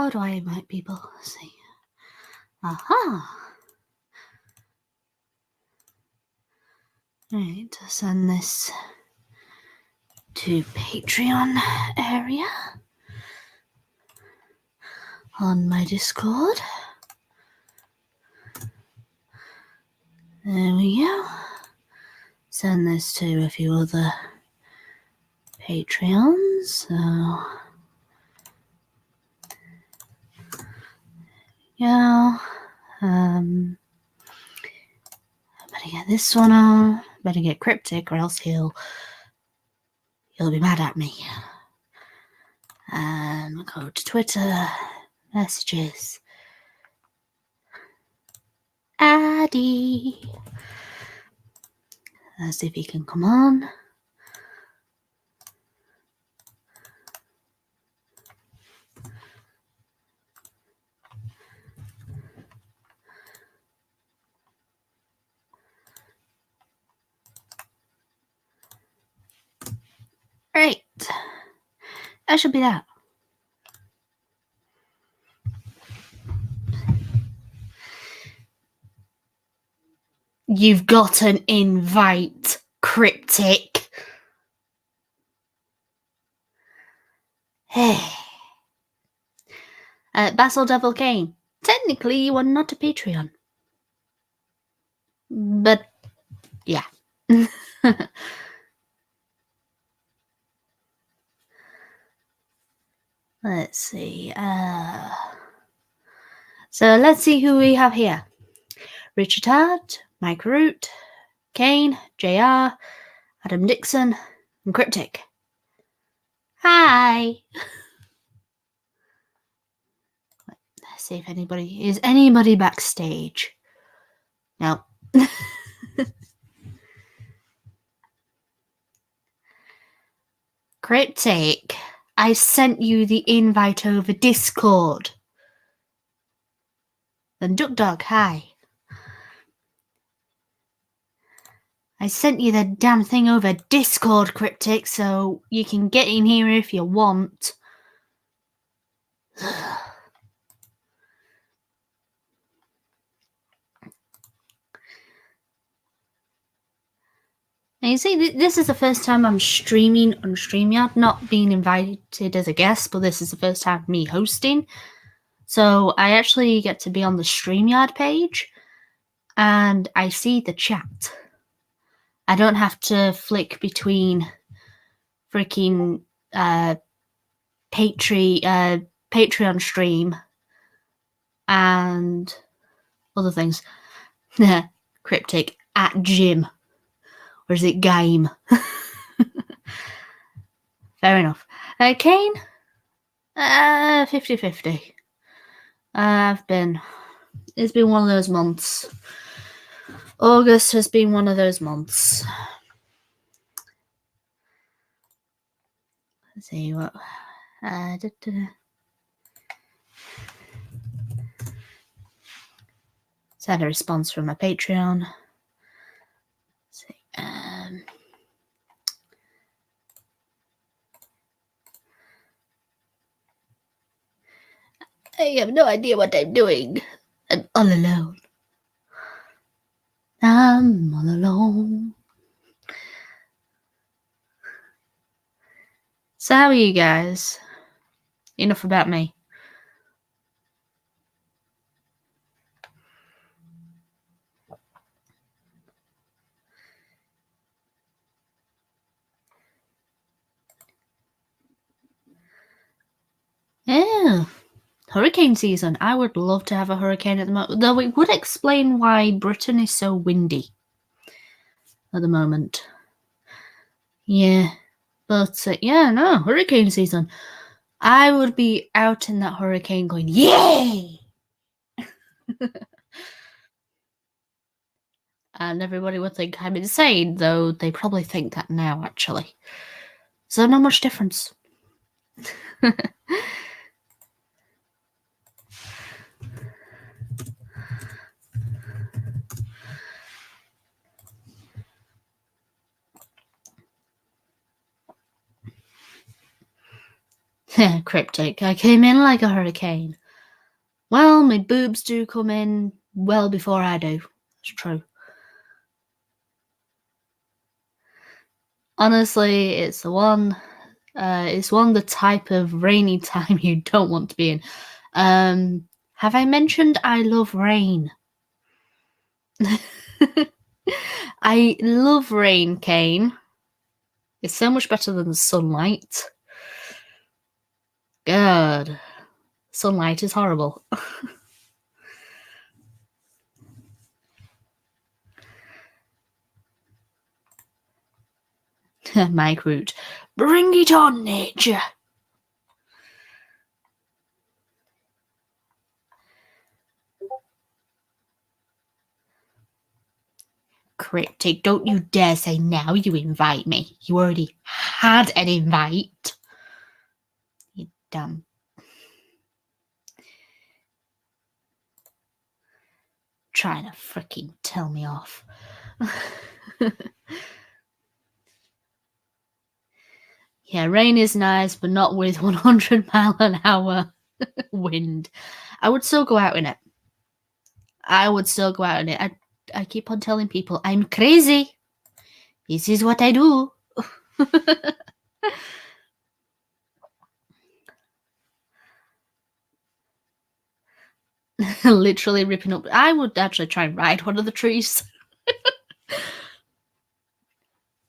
how do I invite people? Let's see. Aha! Right, send this to Patreon area on my Discord. There we go. Send this to a few other Patreons. So, yeah. Better get this one on. Better get Critic, or else he'll be mad at me. Go to Twitter, messages. Addy. Let's see if he can come on. Right. That should be that. You've got an invite, Critic. Hey. Basil Devil Kane. Technically, you are not a Patreon. But, yeah. Let's see. So let's see who we have here. Richard Hart, Mike Root, Kane, JR, Adam Dixon, and Critic. Hi. Let's see if is anybody backstage. No. Critic, I sent you the invite over Discord. Then Duck Dog, hi. I sent you the damn thing over Discord, Critic, so you can get in here if you want. Now you see, this is the first time I'm streaming on Streamyard, not being invited as a guest, but this is the first time me hosting. So I actually get to be on the Streamyard page, and I see the chat. I don't have to flick between freaking Patreon stream and other things. Critic at gym. Or is it game? Fair enough. Kane? 50-50. It's been one of those months. August has been one of those months. Let's see what. Just had a response from my Patreon. Let's see. I have no idea what I'm doing. I'm all alone. I'm all alone. So how are you guys? Enough about me. Yeah. Hurricane season. I would love to have a hurricane at the moment, though it would explain why Britain is so windy at the moment. Yeah. But, yeah, no, hurricane season. I would be out in that hurricane going, yay! And everybody would think I'm insane, though they probably think that now, actually. So not much difference. Cryptic. I came in like a hurricane. Well, my boobs do come in well before I do. It's true. Honestly, it's the one. It's the type of rainy time you don't want to be in. Have I mentioned I love rain? I love rain, Kane. It's so much better than the sunlight. God, sunlight is horrible. Mike Root. Bring it on, nature. Critic, don't you dare say now you invite me. You already had an invite. You damn. Trying to freaking tell me off. Yeah, rain is nice, but not with 100-mile-an-hour wind. I would still go out in it. I keep on telling people I'm crazy. This is what I do. Literally ripping up. I would actually try and ride one of the trees.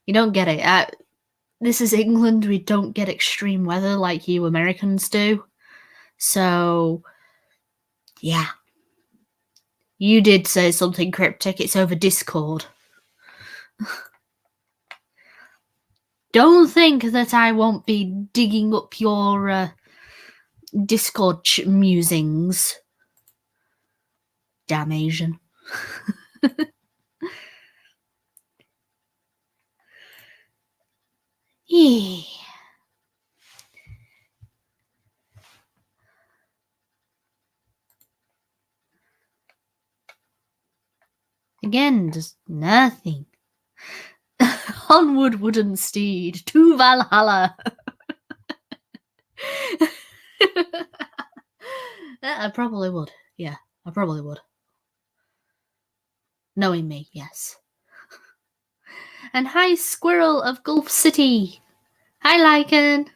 You don't get it. This is England. We don't get extreme weather like you Americans do. So, yeah. You did say something cryptic. It's over Discord. Don't think that I won't be digging up your Discord musings. Damn Asian. Yeah. Again, just nothing. Onward, wooden steed, to Valhalla. I probably would. Yeah, I probably would. Knowing me, yes. And hi, Squirrel of Gulf City. Hi, Lycan.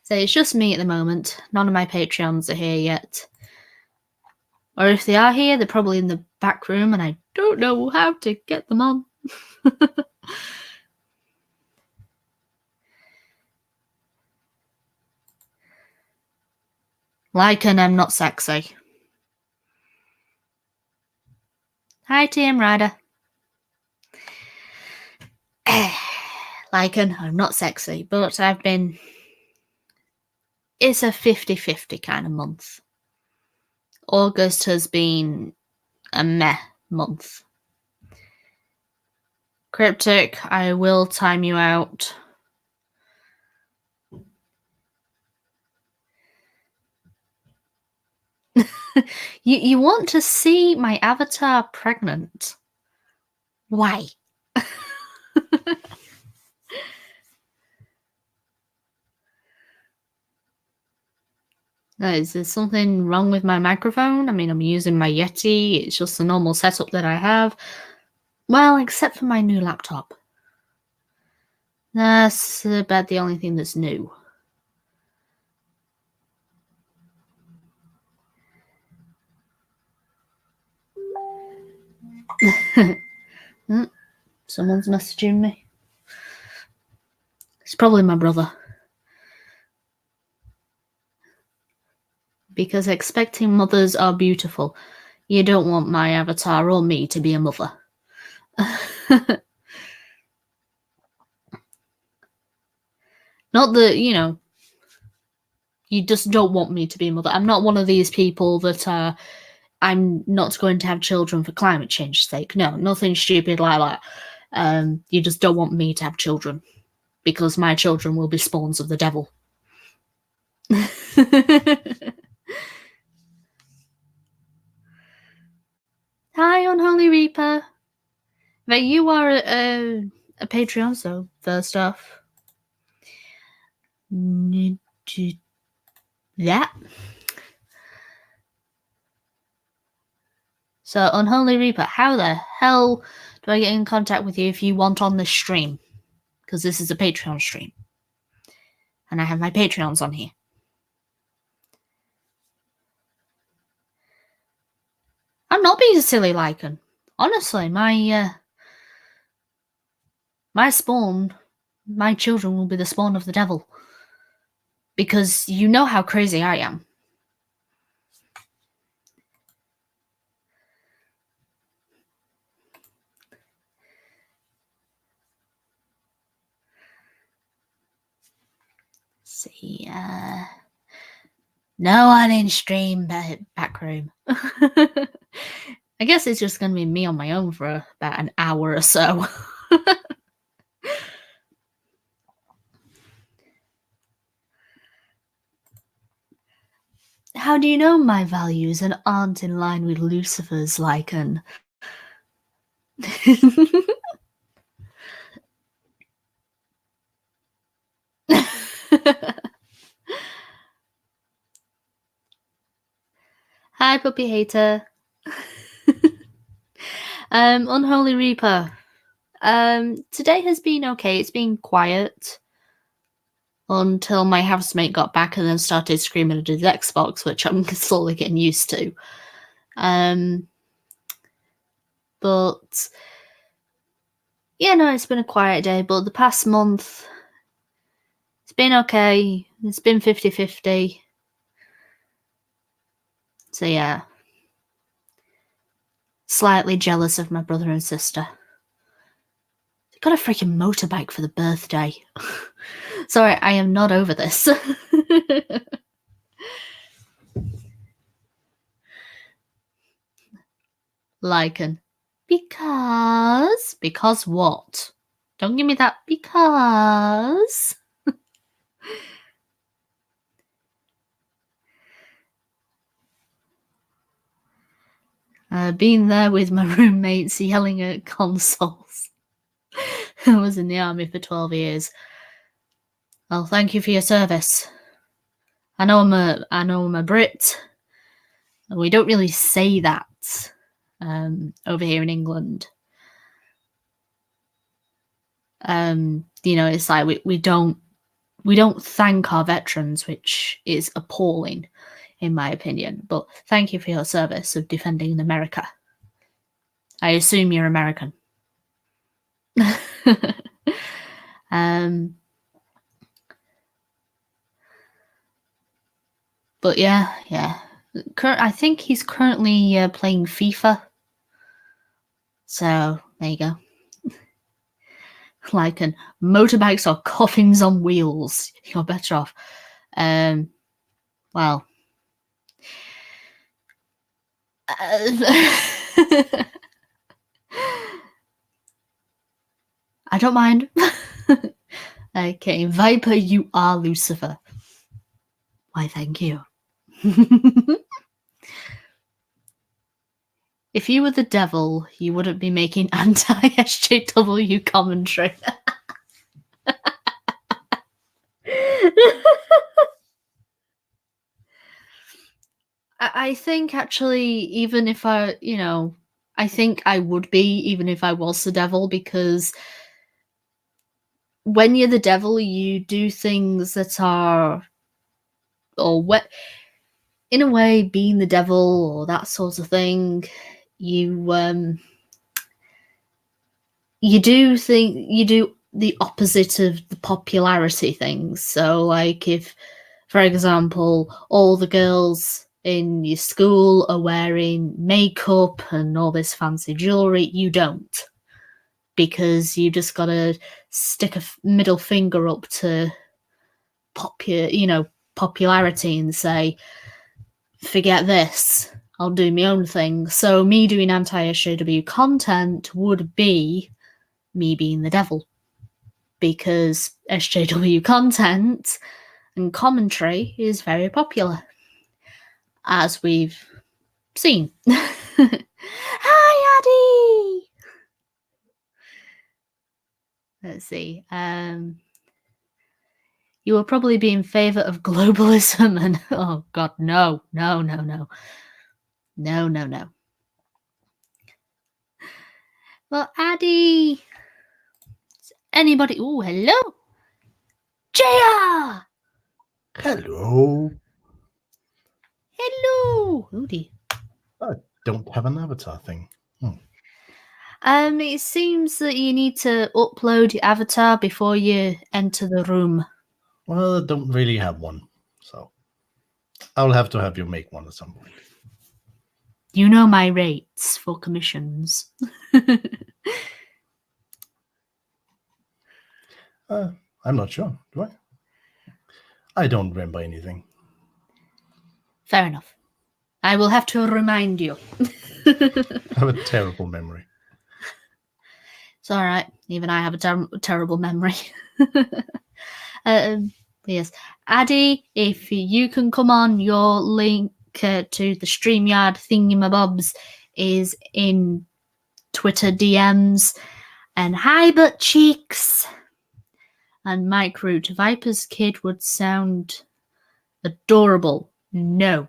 So it's just me at the moment. None of my Patreons are here yet. Or if they are here, they're probably in the back room and I don't know how to get them on. Lycan, I'm not sexy. Hi, TM Rider. Lycan, I'm not sexy, but I've been... It's a 50-50 kind of month. August has been a meh month. Cryptic, I will time you out. You want to see my avatar pregnant? Why? Is there something wrong with my microphone? I mean, I'm using my Yeti. It's just a normal setup that I have. Well, except for my new laptop. That's about the only thing that's new. Someone's messaging me. It's probably my brother. Because expecting mothers are beautiful. You don't want my avatar or me to be a mother. Not that, you just don't want me to be a mother. I'm not one of these people that I'm not going to have children for climate change's sake. No, nothing stupid like that. You just don't want me to have children because my children will be spawns of the devil. Hi, Unholy Reaper. But you are a Patreon, so first off, that. So, Unholy Reaper, how the hell do I get in contact with you if you want on the stream? Because this is a Patreon stream. And I have my Patreons on here. I'm not being silly, Lycan. Honestly, my spawn, my children will be the spawn of the devil. Because you know how crazy I am. See, no one in stream back room. I guess it's just going to be me on my own for about an hour or so. How do you know my values and aren't in line with Lucifer's, Lycan? Hi, puppy hater. Unholy Reaper. Today has been okay. It's been quiet until my housemate got back and then started screaming at his Xbox, which I'm slowly getting used to. But yeah, no, it's been a quiet day. But the past month, it's been okay. It's been 50-50. So yeah, slightly jealous of my brother and sister. They got a freaking motorbike for the birthday. Sorry, I am not over this. Lycan. Because what? Don't give me that because. Being there with my roommates yelling at consoles. I was in the army for 12 years. Well, thank you for your service. I know I'm a Brit. We don't really say that over here in England. It's like we don't thank our veterans, which is appalling, in my opinion. But thank you for your service of defending America. I assume you're American. But yeah. I think he's currently playing FIFA. So there you go. Like motorbikes or coffins on wheels. You're better off. Well. I don't mind. Okay, Viper, you are Lucifer. Why, thank you. If you were the devil, you wouldn't be making anti-SJW commentary. I think actually, even if I think I would be, even if I was the devil, because when you're the devil, you do things that are, in a way, being the devil or that sort of thing, you do the opposite of the popularity things. So, like, if, for example, all the girls in your school are wearing makeup and all this fancy jewelry, you don't. Because you just gotta stick a middle finger up to popularity and say, forget this, I'll do my own thing. So me doing anti-SJW content would be me being the devil. Because SJW content and commentary is very popular, as we've seen. Hi, Addy! Let's see. You will probably be in favor of globalism and oh god, no. Well, Addy, anybody? Oh, hello, JR. Hello. Hello. Howdy. I don't have an avatar thing. It seems that you need to upload your avatar before you enter the room. Well, I don't really have one, so I'll have to have you make one at some point. You know my rates for commissions. I'm not sure, do I? I don't remember anything. Fair enough. I will have to remind you. I have a terrible memory. It's all right. Even I have a terrible memory. Yes, Addy, if you can come on, your link to the Streamyard thingamabobs is in Twitter DMs. And hi, butt cheeks. And Mike Root, Viper's kid would sound adorable. No.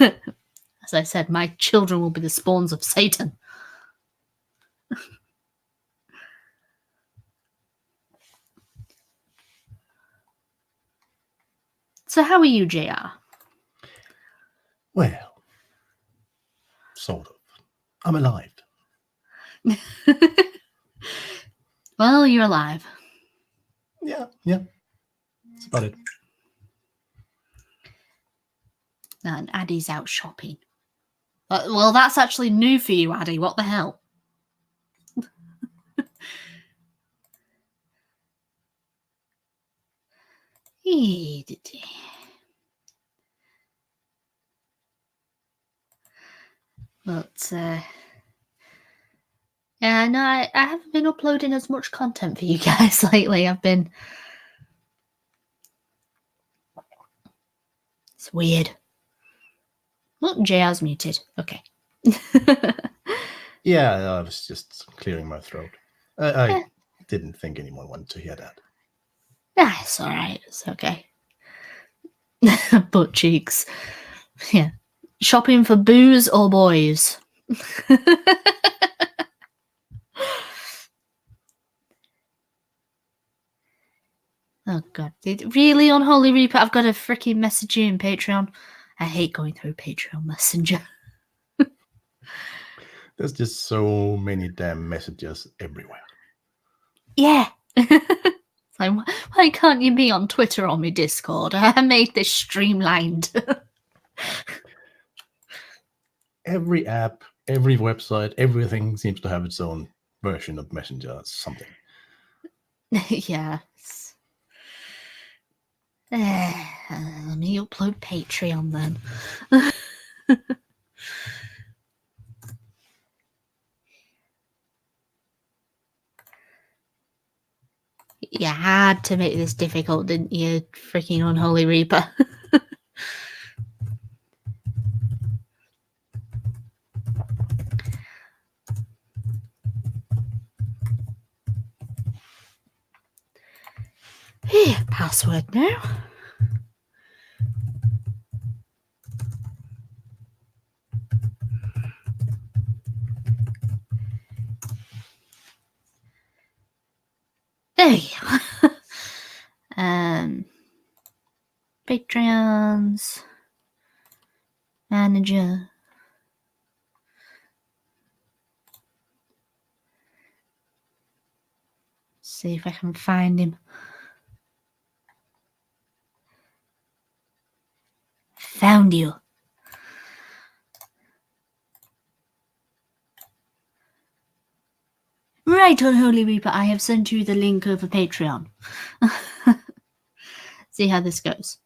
As I said, my children will be the spawns of Satan. So how are you, JR? Well, sort of. I'm alive. Well, you're alive. Yeah. That's about it. And Addy's out shopping. Well, that's actually new for you, Addy. What the hell? But, yeah, no, I haven't been uploading as much content for you guys lately. It's weird. Look, JR's muted. Okay. Yeah, I was just clearing my throat. I didn't think anyone wanted to hear that. It's alright. It's okay. Butt cheeks. Yeah. Shopping for booze or boys? Oh god. Really, Unholy Reaper? I've got to freaking message you in Patreon. I hate going through Patreon Messenger. There's just so many damn messages everywhere. Yeah. Like, why can't you be on Twitter or my Discord? I made this streamlined. Every app, every website, everything seems to have its own version of Messenger or something. Yeah. Let me upload Patreon then. You had to make this difficult, didn't you, freaking Unholy Reaper? Password now. There you go. Patreons. Manager. See if I can find him. Found you. Right, Unholy Reaper, I have sent you the link over Patreon. See how this goes.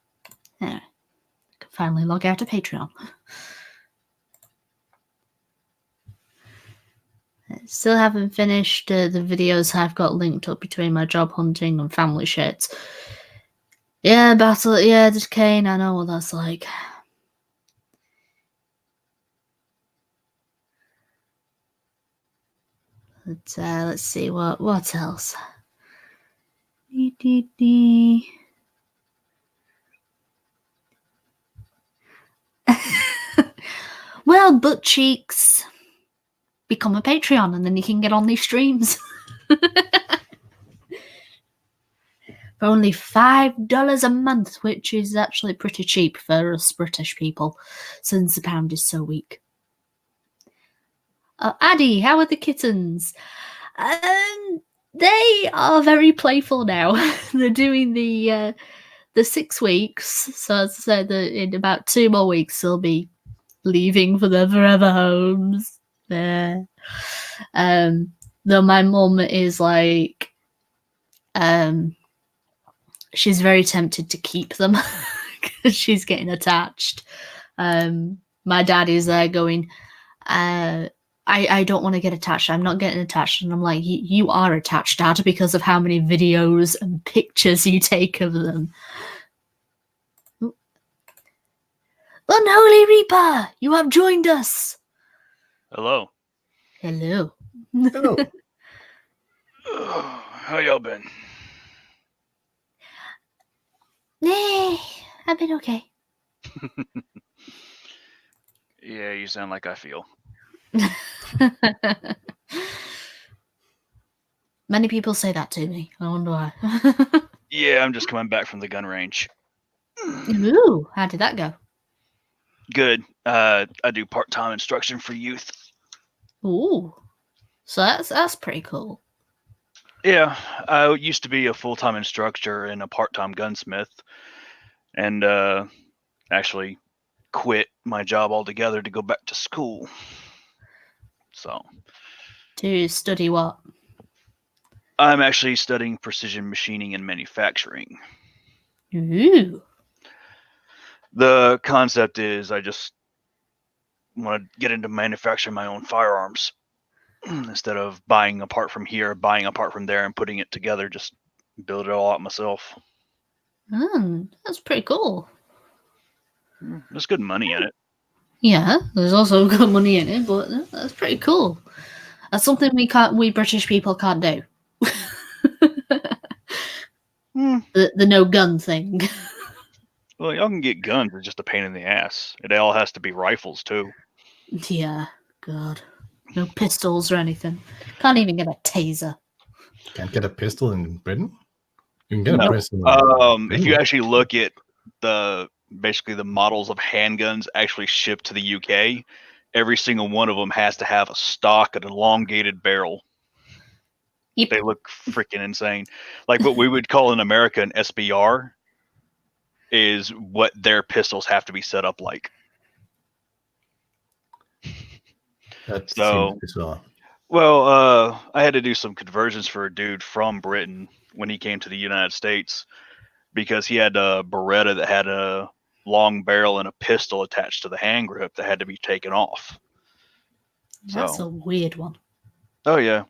There. I can finally log out of Patreon. I still haven't finished the videos I've got linked up between my job hunting and family shits. Yeah, battle. Yeah, just Kane. I know what that's like. But let's see what else. Well, butt cheeks, become a Patreon and then you can get on these streams. For only $5 a month, which is actually pretty cheap for us British people, since the pound is so weak. Addie, how are the kittens? They are very playful now. They're doing the 6 weeks, so as I said, in about 2 more weeks they'll be leaving for their forever homes. There. Though my mum is like, she's very tempted to keep them because she's getting attached. My dad is there going, I don't want to get attached. I'm not getting attached. And I'm like, you are attached, Dad, because of how many videos and pictures you take of them. Unholy Reaper, you have joined us. Hello. Hello. Hello. How y'all been? I've been okay. Yeah, you sound like I feel. Many people say that to me. I wonder why. Yeah, I'm just coming back from the gun range. Ooh, how did that go? Good. I do part-time instruction for youth. Ooh, so that's pretty cool. Yeah, I used to be a full-time instructor and a part-time gunsmith, and actually quit my job altogether to go back to school. So To study what? I'm actually studying precision machining and manufacturing. Ooh. The concept is I just want to get into manufacturing my own firearms instead of buying a part from here, buying a part from there, and putting it together. Just build it all out myself. That's pretty cool. There's good money in it. Yeah, there's also good money in it, but that's pretty cool. That's something we British people can't do. The no gun thing. Well, y'all can get guns. It's just a pain in the ass. It all has to be rifles too. Yeah, God. No pistols or anything. Can't even get a taser. Can't get a pistol in Britain? You can get No. a pistol. If you actually look at basically the models of handguns actually shipped to the UK, every single one of them has to have a stock, an elongated barrel. Yep. They look freaking insane. Like what we would call in America an SBR is what their pistols have to be set up like. That So, seems bizarre. well, I had to do some conversions for a dude from Britain when he came to the United States because he had a Beretta that had a long barrel and a pistol attached to the hand grip that had to be taken off. That's So, a weird one. oh yeah.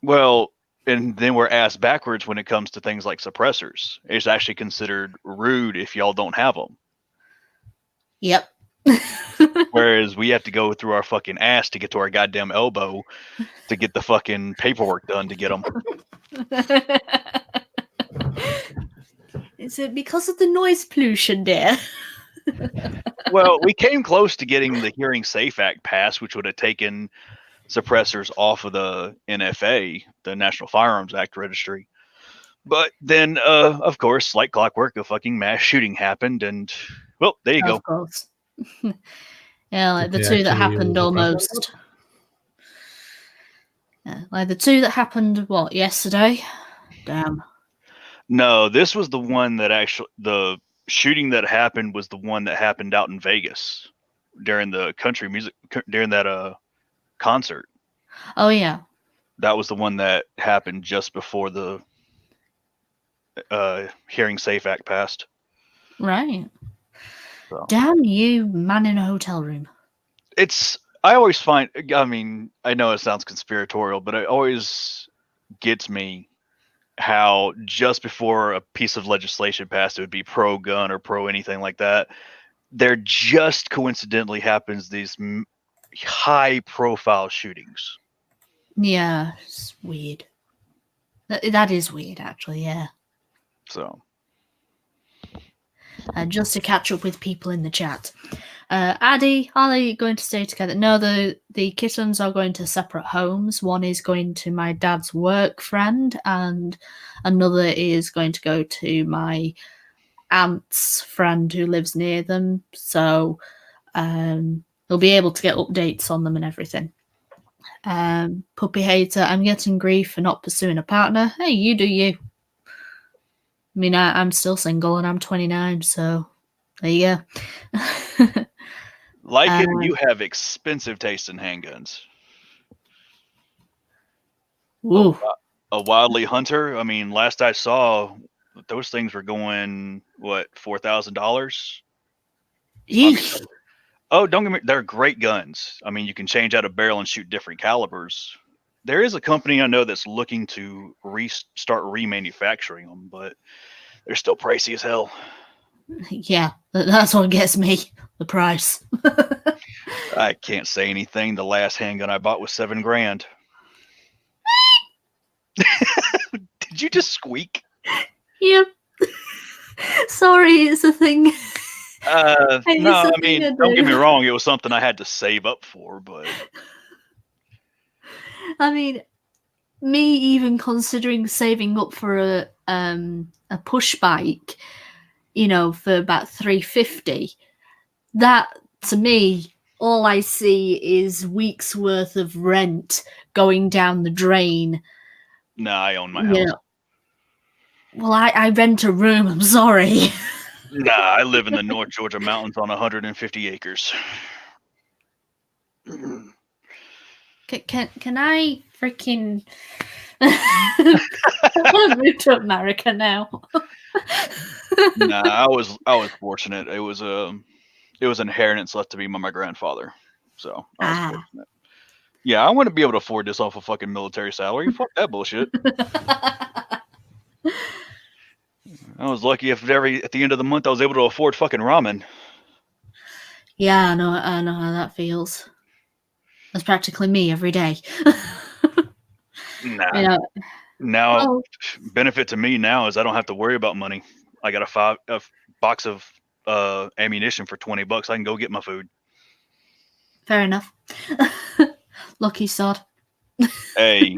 Well, and then we're asked backwards when it comes to things like suppressors. It's actually considered rude if y'all don't have them. Yep. Whereas we have to go through our fucking ass to get to our goddamn elbow to get the fucking paperwork done to get them. Is it because of the noise pollution, dear? Well, we came close to getting the Hearing Safe Act passed, which would have taken suppressors off of the NFA, the National Firearms Act registry. But then, of course, like clockwork, a fucking mass shooting happened, and well, there you go. Of course. Yeah, like the Did they two that actually happened suppress almost. Yeah, like the two that happened, what, yesterday? Damn. No, this was the one that actually, the shooting that happened was the one that happened out in Vegas during the country music, during that concert. Oh, yeah. That was the one that happened just before the Hearing Safe Act passed. Right. So. Damn you, man in a hotel room. I always find, I mean, I know it sounds conspiratorial, but it always gets me how just before a piece of legislation passed, it would be pro-gun or pro anything like that. There just coincidentally happens these high-profile shootings. Yeah, it's weird. That is weird, actually, yeah. So, just to catch up with people in the chat. Addy, are they going to stay together? No, the kittens are going to separate homes. One is going to my dad's work friend, and another is going to go to my aunt's friend who lives near them. So they'll be able to get updates on them and everything. Puppy hater, I'm getting grief for not pursuing a partner. Hey, you do you. I mean, I'm still single and I'm 29, so there you go. you have expensive taste in handguns. Ooh. A Wildly Hunter. I mean, last I saw, those things were going what, $4,000. Oh, don't get me. They're great guns. I mean, you can change out a barrel and shoot different calibers. There is a company I know that's looking to start remanufacturing them, but they're still pricey as hell. Yeah, that's what gets me, the price. I can't say anything. The last handgun I bought was $7,000. Did you just squeak? Yep. Sorry, it's a thing. No, I mean, don't get me wrong. It was something I had to save up for, but I mean, me even considering saving up for a push bike, you know, for about $350. That, to me, all I see is weeks worth of rent going down the drain. No, I own my house. Yeah. Well, I rent a room. I'm sorry. Nah, I live in the North Georgia mountains on 150 acres. Can I freaking? I want to move to America now. Nah, I was fortunate. It was an inheritance left to me by my grandfather. So I was fortunate. Yeah, I want to be able to afford this off a fucking military salary. Fuck that bullshit. I was lucky if at the end of the month I was able to afford fucking ramen. Yeah, I know how that feels. That's practically me every day. Nah. You know, now, benefit to me now is I don't have to worry about money. I got a box of ammunition for $20. I can go get my food. Fair enough. Lucky sod. Hey,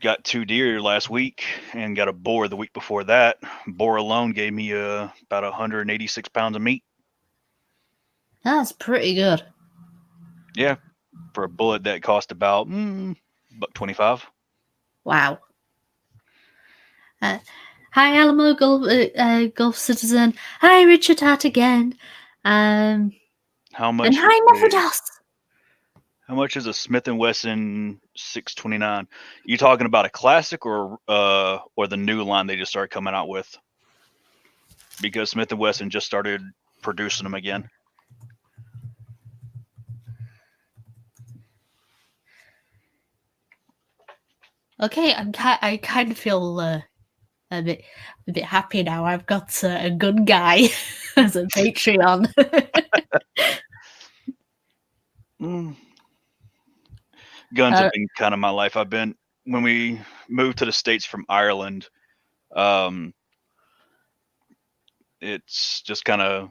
got 2 deer last week and got a boar the week before that. Boar alone gave me about 186 pounds of meat. That's pretty good. Yeah, for a bullet that cost about $1.25. Wow. Hi, Alamo Gulf Citizen. Hi, Richard Hart again. How much? And hi, Mephidos. How much is a Smith & Wesson 629? You talking about a classic or the new line they just started coming out with? Because Smith & Wesson just started producing them again. Okay, I kind of feel a bit happy now. I've got a gun guy as a Patreon. Guns have been kind of my life. When we moved to the States from Ireland, it's just kind of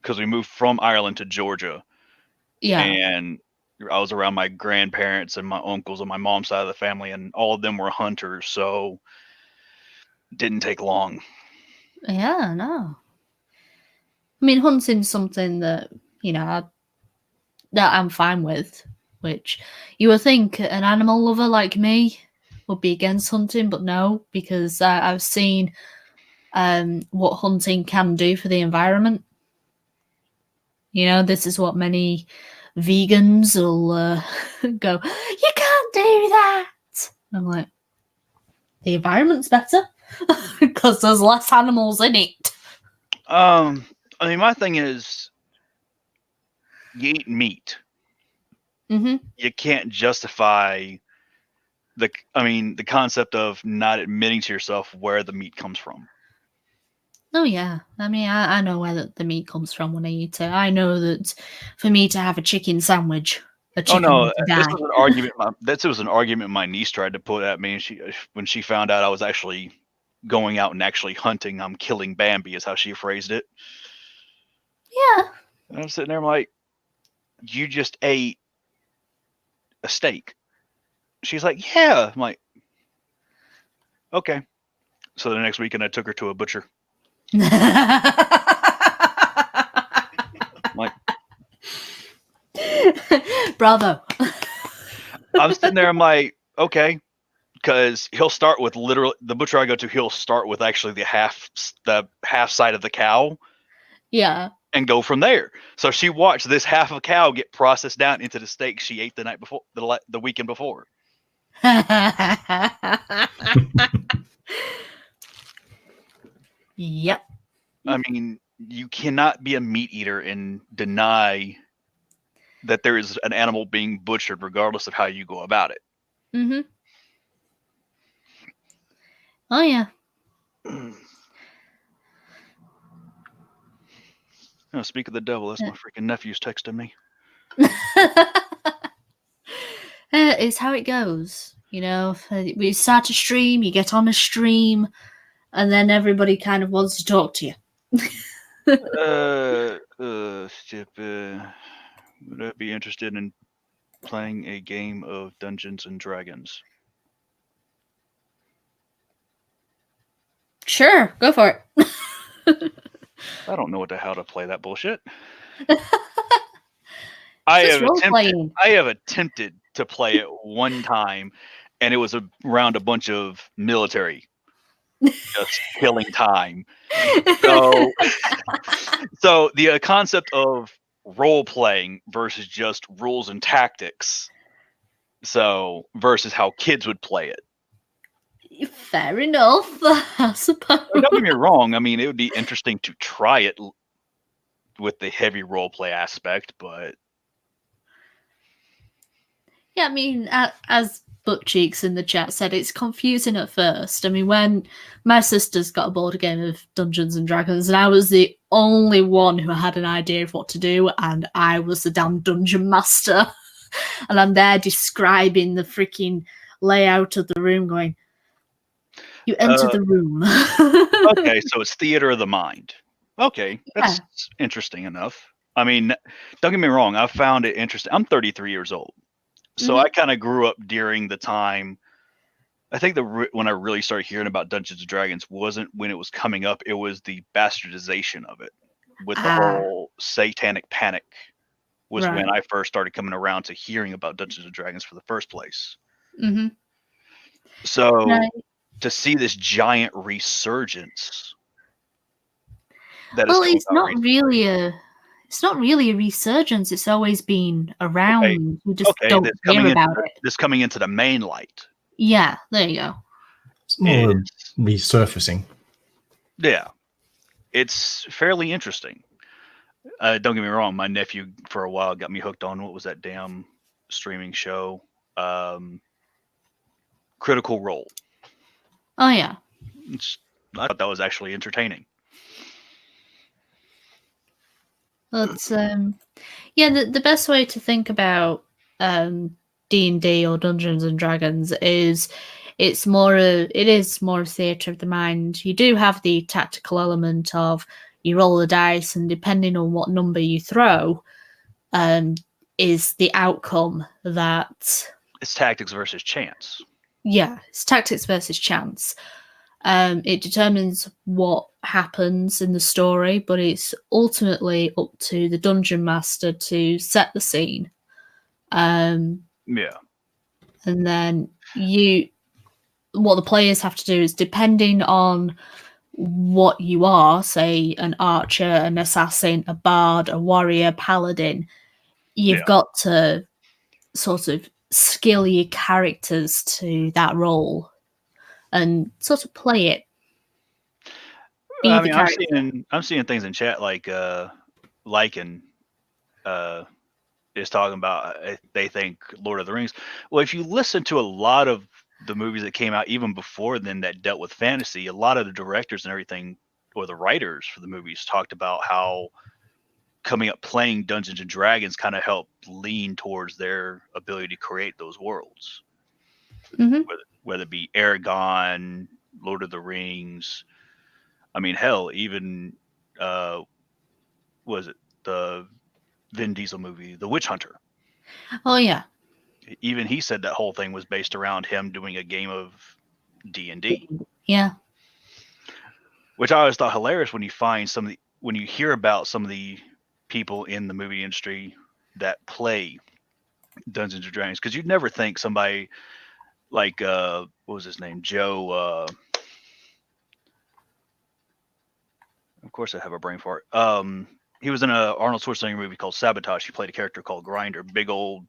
because we moved from Ireland to Georgia. Yeah. And I was around my grandparents and my uncles on my mom's side of the family, and all of them were hunters, so it didn't take long. Yeah, no. I mean, hunting's something that, that I'm fine with, which you would think an animal lover like me would be against hunting, but no, because I've seen what hunting can do for the environment. This is what many vegans will go, you can't do that. I'm like, the environment's better because there's less animals in it. I mean, my thing is, you eat meat. Mm-hmm. You can't justify the concept of not admitting to yourself where the meat comes from. Oh, yeah. I mean, I know where the meat comes from when I eat it. I know that for me to have a chicken sandwich, this was an argument. This was an argument my niece tried to put at me, and when she found out I was actually going out and actually hunting. I'm killing Bambi is how she phrased it. Yeah. And I'm sitting there, I'm like, you just ate a steak. She's like, yeah. I'm like, okay. So the next weekend I took her to a butcher. Like, bravo. I'm sitting there, I'm like, okay. Because he'll start with literally the butcher I go to, he'll start with actually the half side of the cow. Yeah. And go from there. So she watched this half of cow get processed down into the steak she ate the night before, the weekend before. Yep. I mean, you cannot be a meat eater and deny that there is an animal being butchered, regardless of how you go about it. Mm-hmm. Oh yeah. Oh, speak of the devil, that's my freaking nephew's texting me. It's how it goes. You know, we start a stream, you get on a stream, and then everybody kind of wants to talk to you. Skip, would I be interested in playing a game of Dungeons and Dragons? Sure, go for it. I don't know what the hell to play that bullshit. I have attempted to play it one time, and it was around a bunch of military just killing time. So the concept of role playing versus just rules and tactics, so versus how kids would play it. Fair enough, I suppose. Don't get me wrong. I mean, it would be interesting to try it with the heavy role play aspect, but yeah, I mean, as Buttcheeks in the chat said, it's confusing at first. I mean, when my sister's got a board game of Dungeons and Dragons, and I was the only one who had an idea of what to do, and I was the damn dungeon master, and I'm there describing the freaking layout of the room, going, "You enter the room." Okay, so it's theater of the mind. Okay, that's interesting enough. I mean, don't get me wrong, I found it interesting. I'm 33 years old. So I kind of grew up during the time. I think when I really started hearing about Dungeons and Dragons wasn't when it was coming up. It was the bastardization of it with the whole satanic panic was when I first started coming around to hearing about Dungeons and Dragons for the first place. Mm-hmm. So to see this giant resurgence. It's not really a resurgence. It's always been around. Okay. You just don't hear about it. This coming into the main light. Yeah, there you go. It's more resurfacing. Yeah. It's fairly interesting. Don't get me wrong. My nephew, for a while, got me hooked on, what was that damn streaming show? Critical Role. Oh, yeah. I thought that was actually entertaining. That's the best way to think about D&D or Dungeons and Dragons is it is more a theatre of the mind. You do have the tactical element of you roll the dice, and depending on what number you throw, is the outcome that it's tactics versus chance. Yeah, it's tactics versus chance. It determines what happens in the story, but it's ultimately up to the dungeon master to set the scene. Yeah. And then what the players have to do is, depending on what you are, say an archer, an assassin, a bard, a warrior, paladin, you've got to sort of skill your characters to that role and sort of play it. I mean, I'm seeing things in chat like Lycan is talking about they think Lord of the Rings. Well, if you listen to a lot of the movies that came out even before then that dealt with fantasy, a lot of the directors and everything, or the writers for the movies, talked about how coming up playing Dungeons and Dragons kind of helped lean towards their ability to create those worlds. Mm-hmm. Whether it be Aragon, Lord of the Rings. I mean, hell, even was it the Vin Diesel movie, The Witch Hunter? Oh yeah. Even he said that whole thing was based around him doing a game of D&D. Yeah. Which I always thought hilarious when you hear about some of the people in the movie industry that play Dungeons and Dragons, because you'd never think somebody like what was his name, Joe. Of course, I have a brain fart. He was in a Arnold Schwarzenegger movie called Sabotage. He played a character called Grinder, big old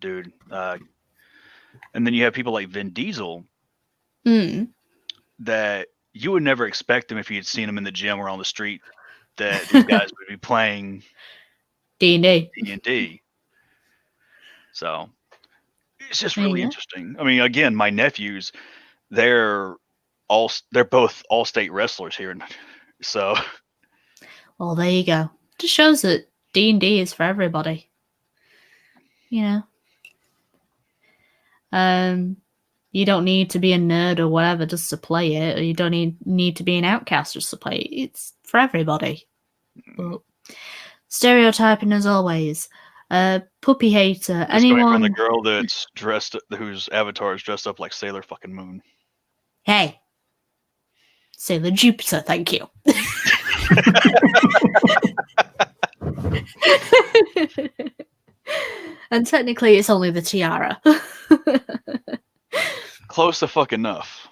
dude. And then you have people like Vin Diesel that you would never expect him if you had seen him in the gym or on the street, that these guys would be playing D&D. So it's just really interesting. I mean, again, my nephews, they're both all-state wrestlers here, so. Well, there you go. Just shows that D&D is for everybody. You know. You don't need to be a nerd or whatever just to play it, or you don't need to be an outcast just to play it. It's for everybody. But stereotyping as always. Puppy hater. It's coming from the Anyone? girl that's whose avatar is dressed up like Sailor fucking Moon. Hey, Sailor Jupiter, thank you. And technically, it's only the tiara. Close to fuck enough.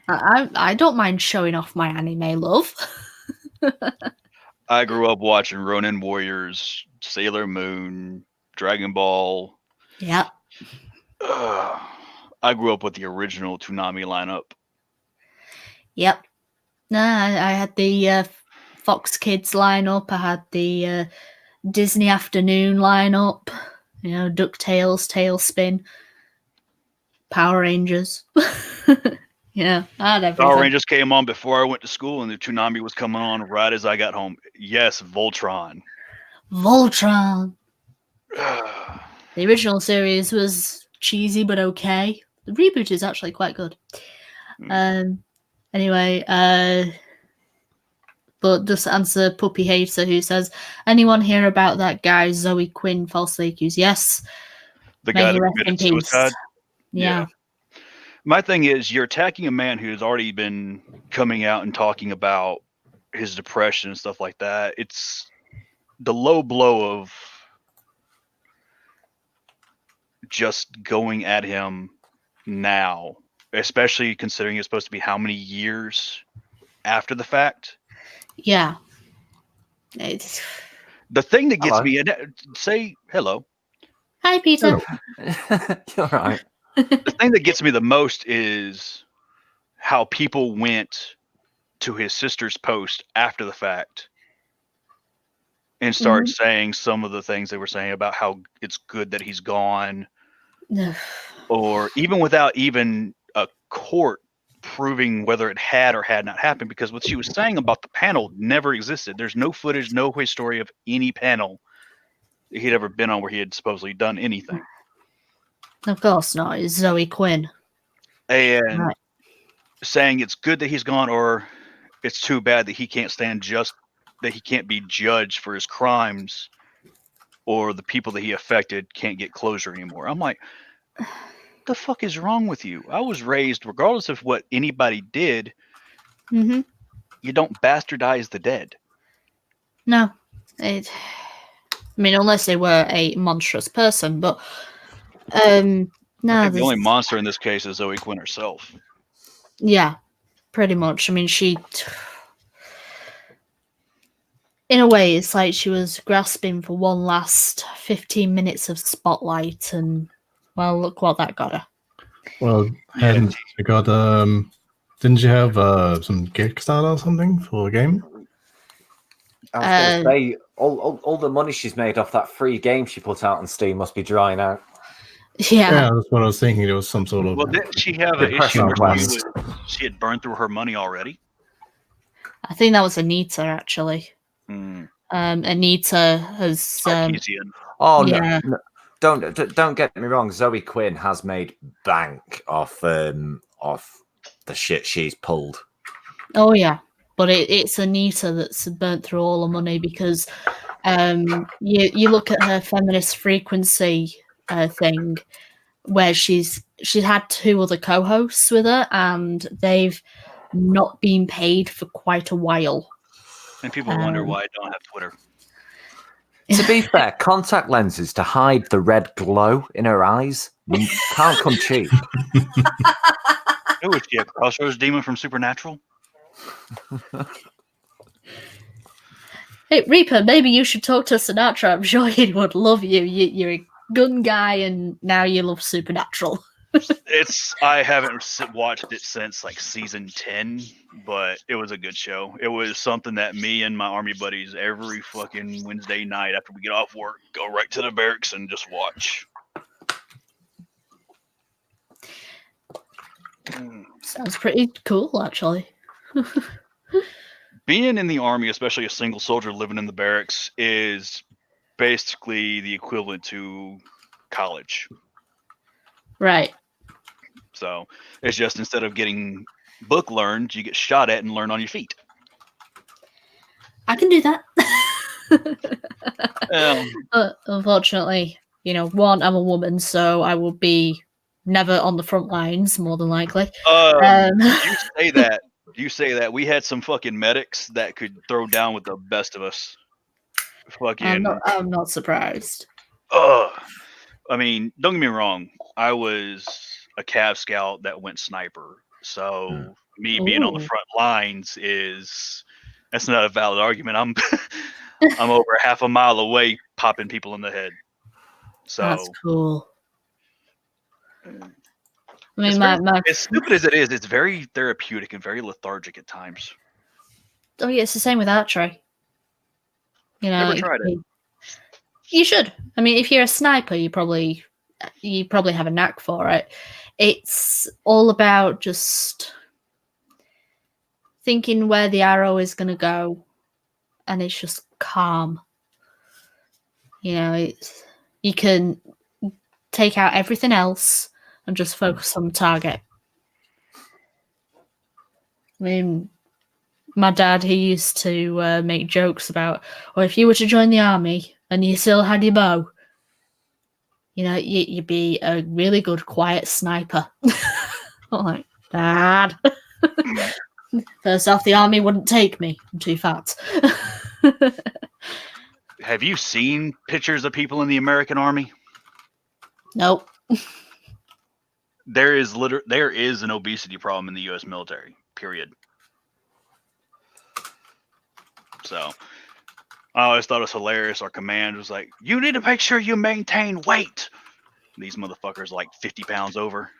I don't mind showing off my anime love. I grew up watching Ronin Warriors, Sailor Moon, Dragon Ball. Yeah. I grew up with the original Toonami lineup. Yep. No, I had the Fox Kids lineup. I had the Disney Afternoon lineup. You know, Ducktales, Tailspin, Power Rangers. Yeah, I had everything. Power Rangers came on before I went to school, and the Toonami was coming on right as I got home. Yes, Voltron. Voltron. The original series cheesy but okay. The reboot is actually quite good. Anyway, but just answer Puppy Hater, who says, anyone hear about that guy Zoe Quinn falsely accused? Yes. The guy that committed suicide? Yeah. My thing is, you're attacking a man who's already been coming out and talking about his depression and stuff like that. It's the low blow of just going at him now, especially considering it's supposed to be how many years after the fact. Yeah. The thing that gets me, say hello. Hi, Peter. You're right. The thing that gets me the most is how people went to his sister's post after the fact and start saying some of the things they were saying about how it's good that he's gone, or even without even a court proving whether it had or had not happened, because what she was saying about the panel never existed. There's no footage, no history of any panel that he'd ever been on where he had supposedly done anything. Of course not. It's Zoe Quinn. And saying it's good that he's gone, or it's too bad that he can't that he can't be judged for his crimes, or the people that he affected can't get closure anymore. I'm like, the fuck is wrong with you? I was raised, regardless of what anybody did, you don't bastardize the dead. No. I mean, unless they were a monstrous person, but no. I think the only monster in this case is Zoe Quinn herself. Yeah, pretty much. I mean, in a way, it's like she was grasping for one last 15 minutes of spotlight, and well, look what that got her. Well, hadn't she got didn't you have some Kickstarter or something for a game? I was going to say, all the money she's made off that free game she put out on Steam must be drying out. Yeah, that's what I was thinking. There was some sort of. Well, didn't she have an issue where she had burned through her money already? I think that was Anita, actually. Anita has. Oh, yeah. no. don't get me wrong. Zoe Quinn has made bank off the shit she's pulled. Oh yeah, but it's Anita that's burnt through all the money because you look at her feminist frequency thing where she's had 2 other co-hosts with her and they've not been paid for quite a while. And people wonder why I don't have Twitter. To be fair, contact lenses to hide the red glow in her eyes can't come cheap. Who is she, a Crossroads demon from Supernatural? Hey, Reaper, maybe you should talk to Sinatra. I'm sure he would love you. You're a gun guy and now you love Supernatural. I haven't watched it since like season 10, but it was a good show. It was something that me and my army buddies every fucking Wednesday night after we get off work go right to the barracks and just watch. Sounds pretty cool, actually. Being in the army, especially a single soldier living in the barracks, is basically the equivalent to college. Right. So it's just instead of getting book learned, you get shot at and learn on your feet. I can do that. Unfortunately, one, I'm a woman, so I will be never on the front lines, more than likely. You say that. We had some fucking medics that could throw down with the best of us. Fucking. I'm not surprised. I mean, don't get me wrong. I was a Cav scout that went sniper. So me being on the front lines that's not a valid argument. I'm over half a mile away popping people in the head. So that's cool. I mean, as stupid as it is, it's very therapeutic and very lethargic at times. Oh yeah, it's the same with archery. Never tried it. You should. I mean, if you're a sniper, you probably have a knack for it. It's all about just thinking where the arrow is going to go, and it's just calm. You can take out everything else and just focus on the target. I mean, my dad, he used to make jokes about, if you were to join the army and you still had your bow, you'd be a really good, quiet sniper. I'm like, Dad. First off, the army wouldn't take me. I'm too fat. Have you seen pictures of people in the American Army? Nope. There is an obesity problem in the U.S. military, period. So I always thought it was hilarious. Our command was like, you need to make sure you maintain weight. These motherfuckers like 50 pounds over.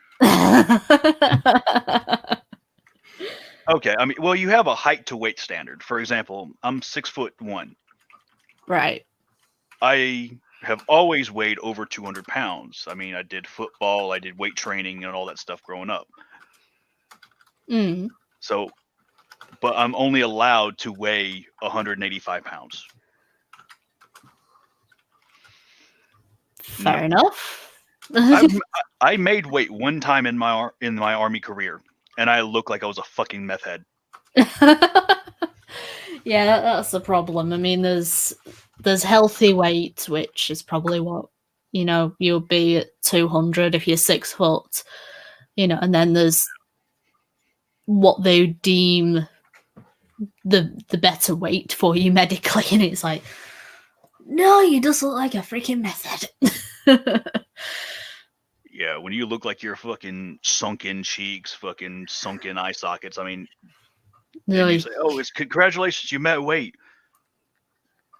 Okay, I mean, well, you have a height to weight standard. For example, I'm 6'1". Right. I have always weighed over 200 pounds. I mean, I did football, I did weight training and all that stuff growing up. So, but I'm only allowed to weigh 185 pounds. Fair enough. I made weight one time in my army career, and I looked like I was a fucking meth head. Yeah, that's the problem. I mean, there's healthy weight, which is probably what you'll be at 200 if you're 6 foot. And then there's what they deem the better weight for you medically, and it's like, no, you just look like a freaking meth head. Yeah, when you look like you're fucking sunken cheeks, fucking sunken eye sockets. I mean, and you say, it's congratulations, you met weight.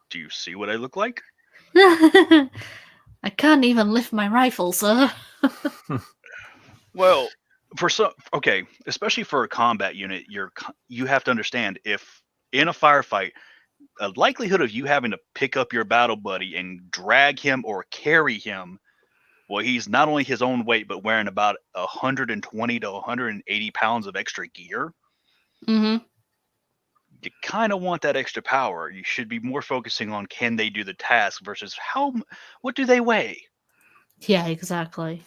Do you see what I look like? I can't even lift my rifle, sir. Well, especially for a combat unit, you have to understand, if in a firefight, a likelihood of you having to pick up your battle buddy and drag him or carry him, well, he's not only his own weight, but wearing about 120 to 180 pounds of extra gear. Mm-hmm. You kind of want that extra power. You should be more focusing on, can they do the task versus what do they weigh? Yeah, exactly.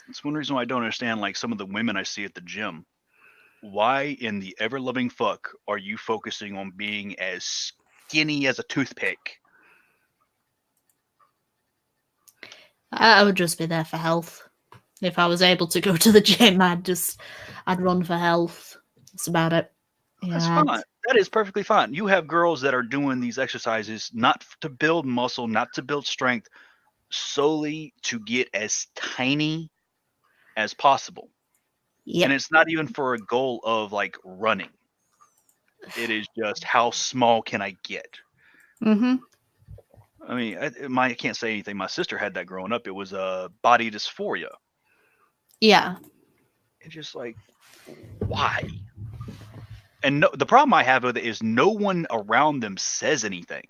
That's one reason why I don't understand, like, some of the women I see at the gym. Why in the ever-loving fuck are you focusing on being as skinny as a toothpick? I would just be there for health. If I was able to go to the gym, I'd run for health. That's about it. That's Yeah. fine. That is perfectly fine. You have girls that are doing these exercises not to build muscle, not to build strength, solely to get as tiny as possible. Yep. And it's not even for a goal of like running. It is just how small can I get? Mm-hmm. I mean, I can't say anything. My sister had that growing up. It was body dysphoria. Yeah. It's just like, why? And no, the problem I have with it is no one around them says anything.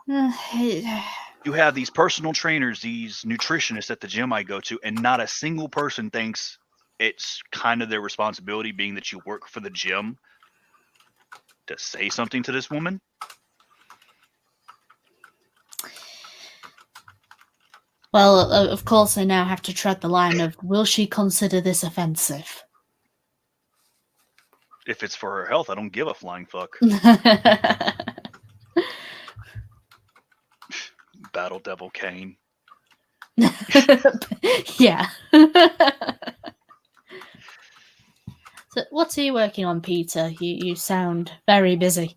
You have these personal trainers, these nutritionists at the gym I go to, and not a single person thinks it's kind of their responsibility, being that you work for the gym, to say something to this woman. Well, of course, I now have to tread the line of, will she consider this offensive? If it's for her health, I don't give a flying fuck. Battle Devil Kane. Yeah. So, what's are you working on, Peter? You sound very busy.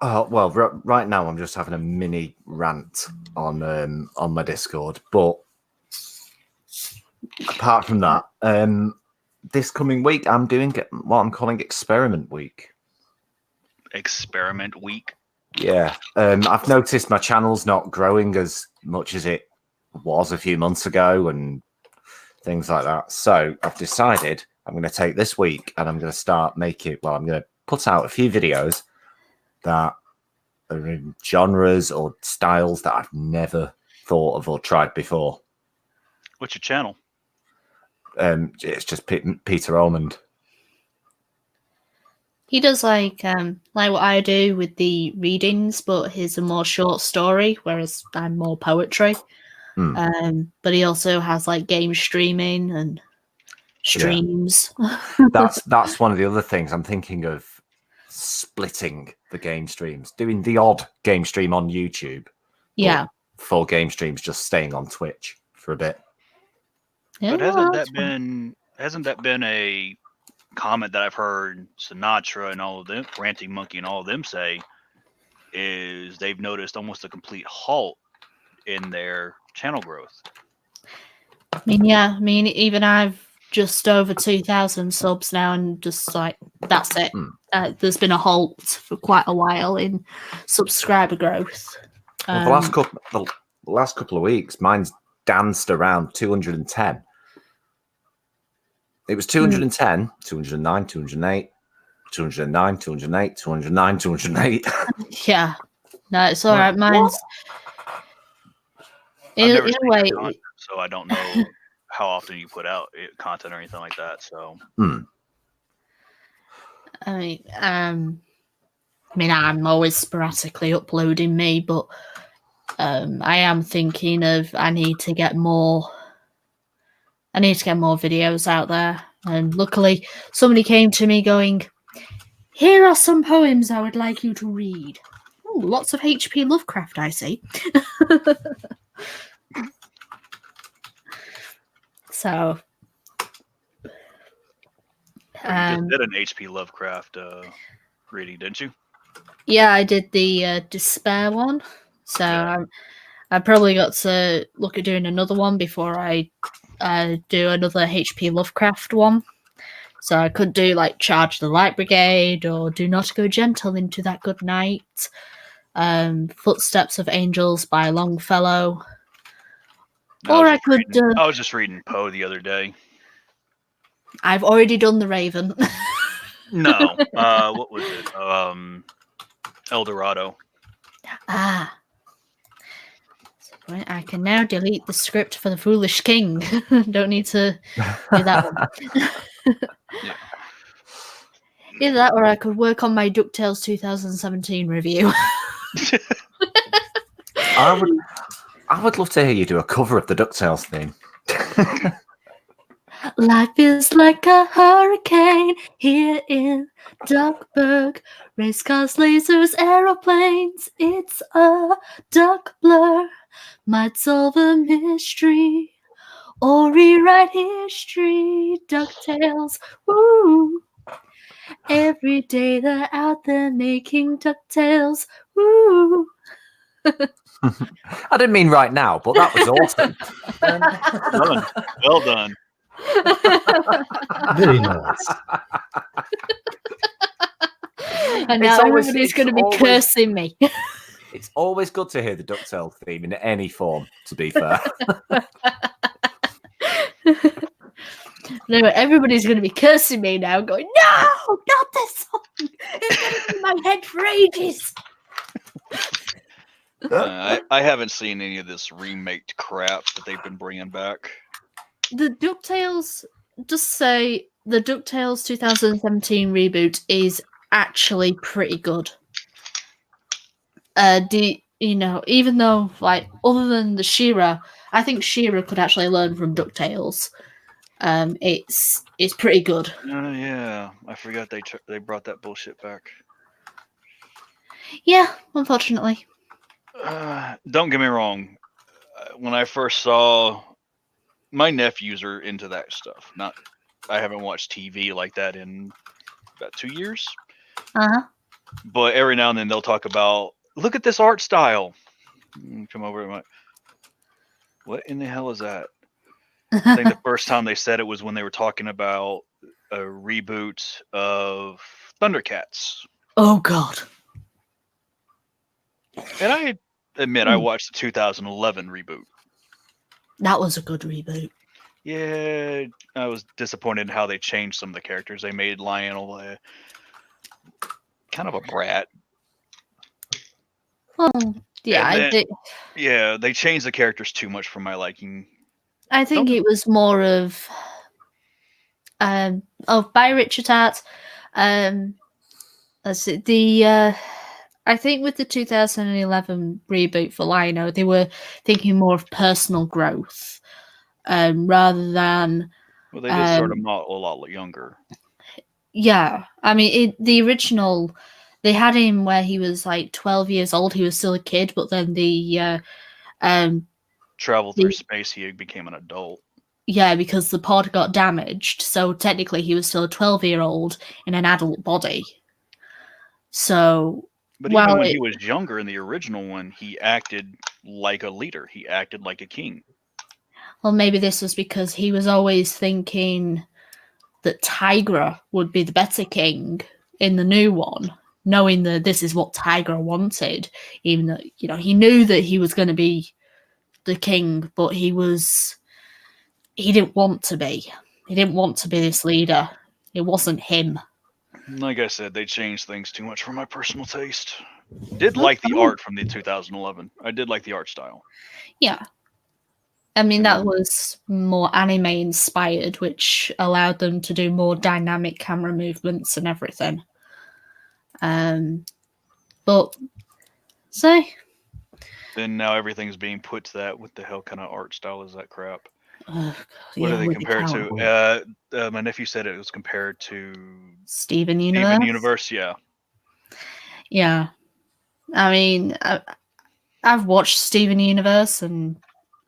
Well, right now I'm just having a mini rant on my Discord. But apart from that, this coming week I'm doing what I'm calling Experiment Week. Experiment Week. Yeah, I've noticed my channel's not growing as much as it was a few months ago and things like that. So I've decided I'm going to take this week and I'm going to start making. Well, I'm going to put out a few videos that are in genres or styles that I've never thought of or tried before. What's your channel? It's just Peter Almond. He does like what I do with the readings, but his a more short story, whereas I'm more poetry. But he also has like game streaming and streams. Yeah. That's one of the other things I'm thinking of, splitting the game streams, doing the odd game stream on YouTube. Yeah. Full game streams just staying on Twitch for a bit. Yeah, But hasn't that been a comment that I've heard Sinatra and all of them, Ranting Monkey and all of them say, is they've noticed almost a complete halt in their channel growth. I mean, even I've just over 2,000 subs now, and just like that's it. There's been a halt for quite a while in subscriber growth. Well, the last couple of weeks, mine's danced around 210. It was 210, 209, 208, 209, 208, 209, 208. Yeah. No, it's all right. Mine's... I've never seen your content, so I don't know how often you put out content or anything like that. So, I mean, I'm always sporadically uploading me, but I am thinking of I need to get more videos out there. And luckily, somebody came to me going, "Here are some poems I would like you to read." Ooh, lots of H.P. Lovecraft, I see. So, you just did an H.P. Lovecraft reading, didn't you? Yeah, I did the Despair one. So yeah. I probably got to look at doing another one before I do another H.P. Lovecraft one. So I could do like Charge the Light Brigade or Do Not Go Gentle into That Good Night, Footsteps of Angels by Longfellow. I was just reading Poe the other day. I've already done The Raven. No. What was it? El Dorado. Ah. I can now delete the script for The Foolish King. Don't need to do that one. Yeah. Either that or I could work on my DuckTales 2017 review. I would love to hear you do a cover of the Ducktales theme. Life is like a hurricane here in Duckburg. Race cars, lasers, aeroplanes. It's a duck blur. Might solve a mystery or rewrite history. Ducktales, woo! Every day they're out there making Ducktales, woo! I didn't mean right now, but that was awesome. Done. Well done. Very nice. And now everybody's going to be cursing me. It's always good to hear the Ducktales theme in any form, to be fair. No, everybody's going to be cursing me now, going, no, not this song. It's going to be in my head for ages. I haven't seen any of this remake crap that they've been bringing back. The DuckTales, just say the DuckTales 2017 reboot is actually pretty good. Even though, like, other than the She-Ra, I think She-Ra could actually learn from DuckTales. It's pretty good. Yeah, I forgot they brought that bullshit back. Yeah, unfortunately. Don't get me wrong. When I first saw, my nephews are into that stuff. I haven't watched TV like that in about 2 years. But every now and then they'll talk about, look at this art style. Come over and like, what in the hell is that? I think the first time they said it was when they were talking about a reboot of Thundercats. Oh God. And I admit I watched the 2011 reboot. That was a good reboot. Yeah, I was disappointed in how they changed some of the characters. They made Lionel kind of a brat. Well, yeah, yeah, they changed the characters too much for my liking. I think it was more of by Richard Hart. That's it. I think with the 2011 reboot for Lionel, they were thinking more of personal growth, rather than. Well, they did sort of a lot younger. Yeah, I mean, the original, they had him where he was like 12 years old. He was still a kid, but then the travel through space, he became an adult. Yeah, because the pod got damaged, so technically he was still a 12-year-old in an adult body. So, but even when he was younger in the original one, he acted like a leader. He acted like a king. Well, maybe this was because he was always thinking that Tigra would be the better king in the new one, knowing that this is what Tigra wanted, even though, he knew that he was going to be the king, but he didn't want to be. He didn't want to be this leader. It wasn't him. Like I said, they changed things too much for my personal taste. Did like the art from the 2011. I did like the art style. Yeah. I mean, that was more anime inspired, which allowed them to do more dynamic camera movements and everything. But, so... Then now everything's being put to that. What the hell kind of art style is that crap? What are they compared to? My nephew said it was compared to Steven Universe. Steven Universe, yeah. Yeah, I mean, I've watched Steven Universe, and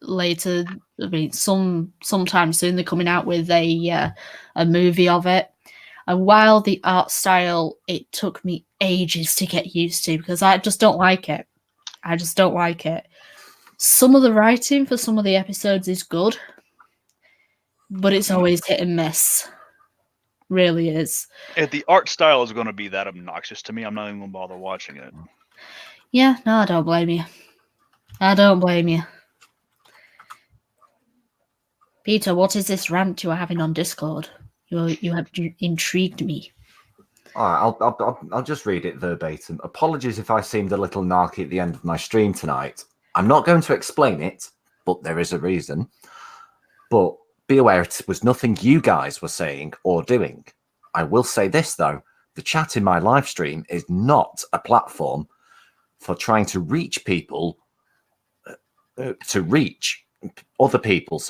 later, I mean, sometime soon they're coming out with a movie of it. And while the art style, it took me ages to get used to because I just don't like it. I just don't like it. Some of the writing for some of the episodes is good, but it's always hit and miss. Really is. If the art style is going to be that obnoxious to me, I'm not even going to bother watching it. Yeah, no, I don't blame you. I don't blame you. Peter, what is this rant you are having on Discord? You have intrigued me. All right, I'll just read it verbatim. Apologies if I seemed a little narky at the end of my stream tonight. I'm not going to explain it, but there is a reason. But be aware it was nothing you guys were saying or doing. I will say this, though. The chat in my live stream is not a platform for trying to reach people to reach other people,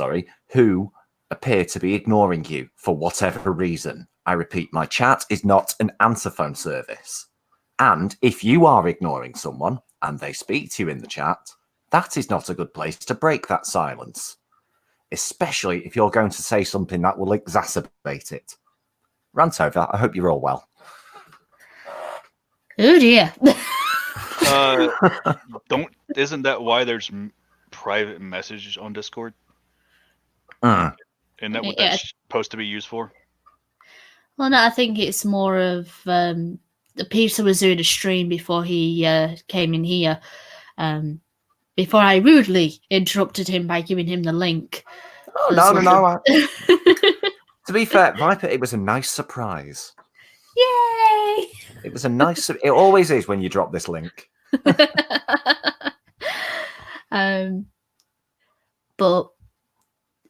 who appear to be ignoring you for whatever reason. I repeat, my chat is not an answer phone service. And if you are ignoring someone and they speak to you in the chat, that is not a good place to break that silence, especially if you're going to say something that will exacerbate it. Rant over. I hope you're all well. Oh dear. Isn't that why there's private messages on Discord? Mm. Isn't that what that's supposed to be used for? Well, no, I think it's more of Peter was doing a stream before he came in here. Before I rudely interrupted him by giving him the link. Oh, no. To be fair, Viper, it was a nice surprise. Yay! It was a nice... It always is when you drop this link. But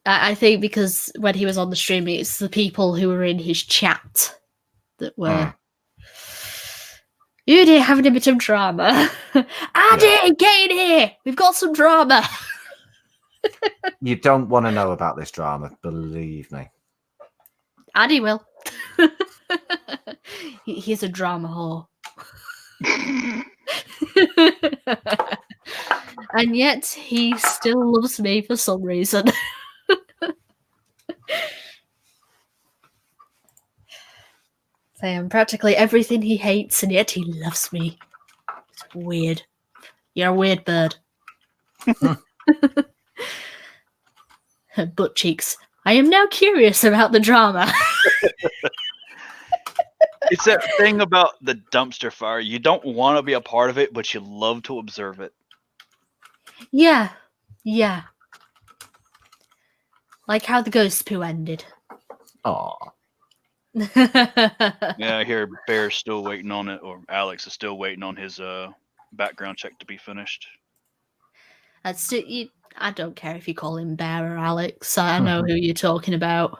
I think because when he was on the stream, it's the people who were in his chat that were... You dear, having a bit of drama. Addy, get in here! We've got some drama. You don't want to know about this drama, believe me. Addy will. He's a drama whore. And yet he still loves me for some reason. I am practically everything he hates, and yet he loves me. It's weird. You're a weird bird. Butt cheeks. I am now curious about the drama. It's that thing about the dumpster fire. You don't want to be a part of it, but you love to observe it. Yeah. Like how the ghost poo ended. Aw. Yeah, I hear Bear's still waiting on it, or Alex is still waiting on his background check to be finished. I don't care if you call him Bear or Alex. I know who you're talking about.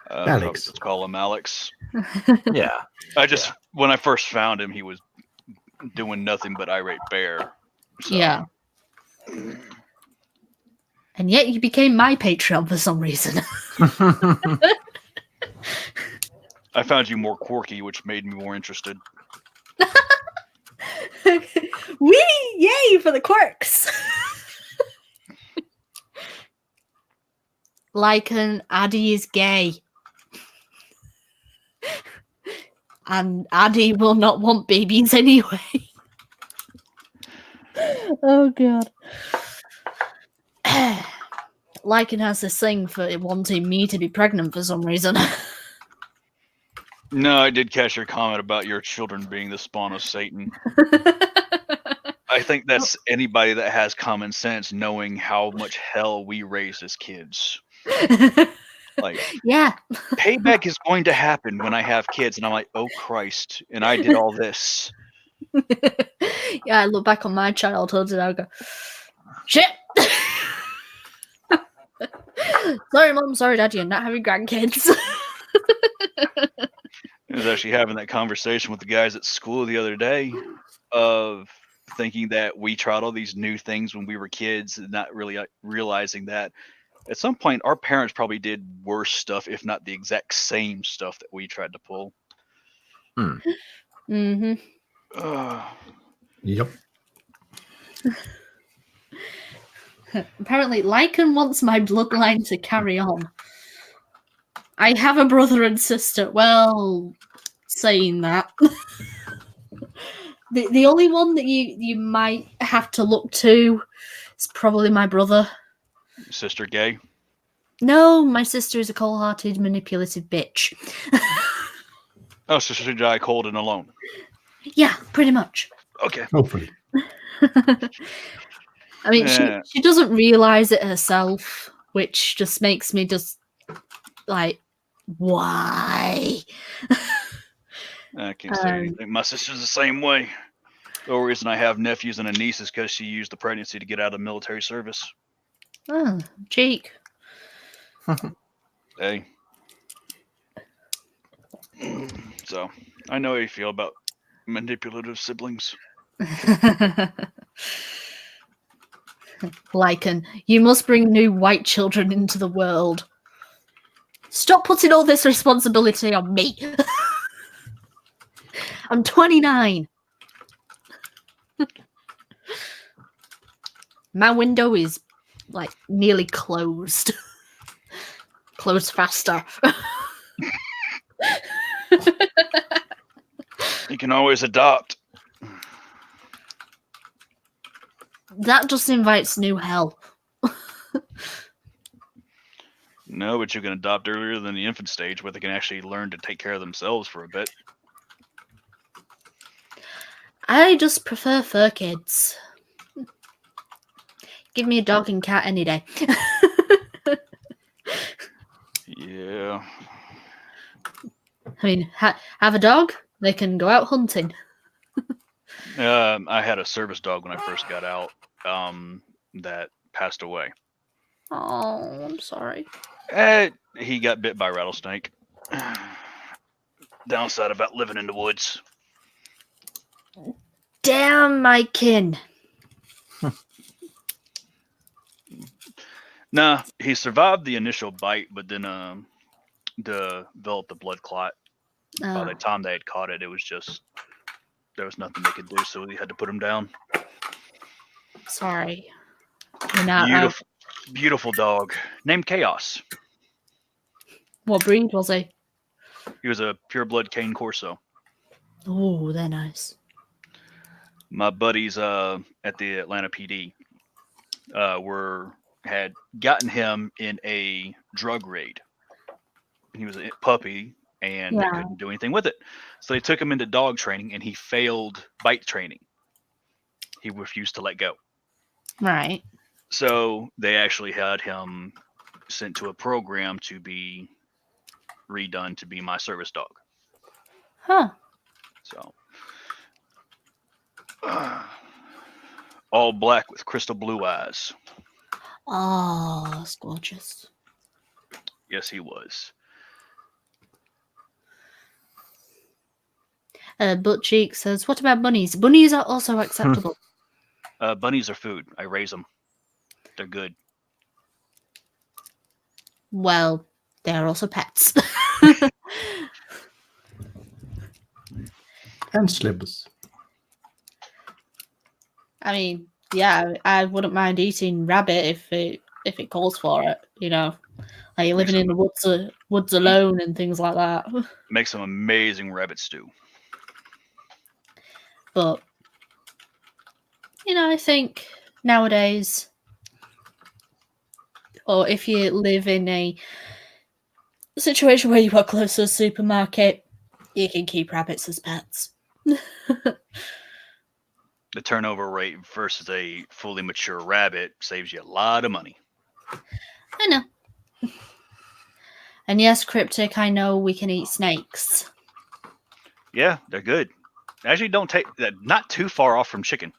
Alex. Let's call him Alex. Yeah. When I first found him, he was doing nothing but irate Bear. So. Yeah. And yet you became my Patreon for some reason. I found you more quirky, which made me more interested. Wee! Yay for the quirks! Like an Addy is gay. And Addy will not want babies anyway. Oh god. Lycan has this thing for wanting me to be pregnant for some reason. No, I did catch your comment about your children being the spawn of Satan. I think that's anybody that has common sense knowing how much hell we raised as kids. Like, yeah. Payback is going to happen when I have kids. And I'm like, oh Christ. And I did all this. Yeah, I look back on my childhood and I go, shit. Sorry, Mom. Sorry, Dad. You're not having grandkids. I was actually having that conversation with the guys at school the other day of thinking that we tried all these new things when we were kids and not really realizing that at some point our parents probably did worse stuff, if not the exact same stuff that we tried to pull. Mm-hmm. Yep. Apparently, Lycan wants my bloodline to carry on. I have a brother and sister. Well, saying that. The only one that you might have to look to is probably my brother. Sister gay? No, my sister is a cold-hearted, manipulative bitch. Oh, so she died cold and alone. Yeah, pretty much. Okay. Hopefully. I mean, she doesn't realize it herself, which just makes me just like, why? I can't say anything. My sister's the same way. The only reason I have nephews and a niece is because she used the pregnancy to get out of military service. Oh, cheek. Hey. So, I know how you feel about manipulative siblings. Lycan, you must bring new white children into the world. Stop putting all this responsibility on me. I'm 29. My window is like nearly closed. Close faster. You can always adopt. That just invites new hell. No, but you can adopt earlier than the infant stage where they can actually learn to take care of themselves for a bit. I just prefer fur kids. Give me a dog and cat any day. Yeah. I mean, have a dog, they can go out hunting. I had a service dog when I first got out that passed away. Oh, I'm sorry. He got bit by a rattlesnake. Downside about living in the woods. Damn, my kin. Nah, he survived the initial bite, but then developed a blood clot. By the time they had caught it, it was just there was nothing they could do, so we had to put him down. Sorry. You're not Beautiful dog named Chaos. What breed was he? He was a pureblood cane corso. Oh, they're nice. My buddies at the Atlanta PD had gotten him in a drug raid. He was a puppy and they couldn't do anything with it. So they took him into dog training and he failed bite training. He refused to let go. Right. So they actually had him sent to a program to be redone to be my service dog. Huh. So all black with crystal blue eyes. Oh, that's gorgeous. Yes, he was. Butt Cheek says, what about bunnies? Bunnies are also acceptable. Bunnies are food. I raise them. They're good. Well, they're also pets. And slippers. I mean, yeah, I wouldn't mind eating rabbit if it calls for it. You know, like you're living in the woods alone and things like that. Make some amazing rabbit stew. But you know, I think nowadays, or if you live in a situation where you are close to a supermarket, you can keep rabbits as pets. The turnover rate versus a fully mature rabbit saves you a lot of money. I know. And yes, Cryptic, I know we can eat snakes. Yeah, they're good. Actually, don't take that. Not too far off from chicken.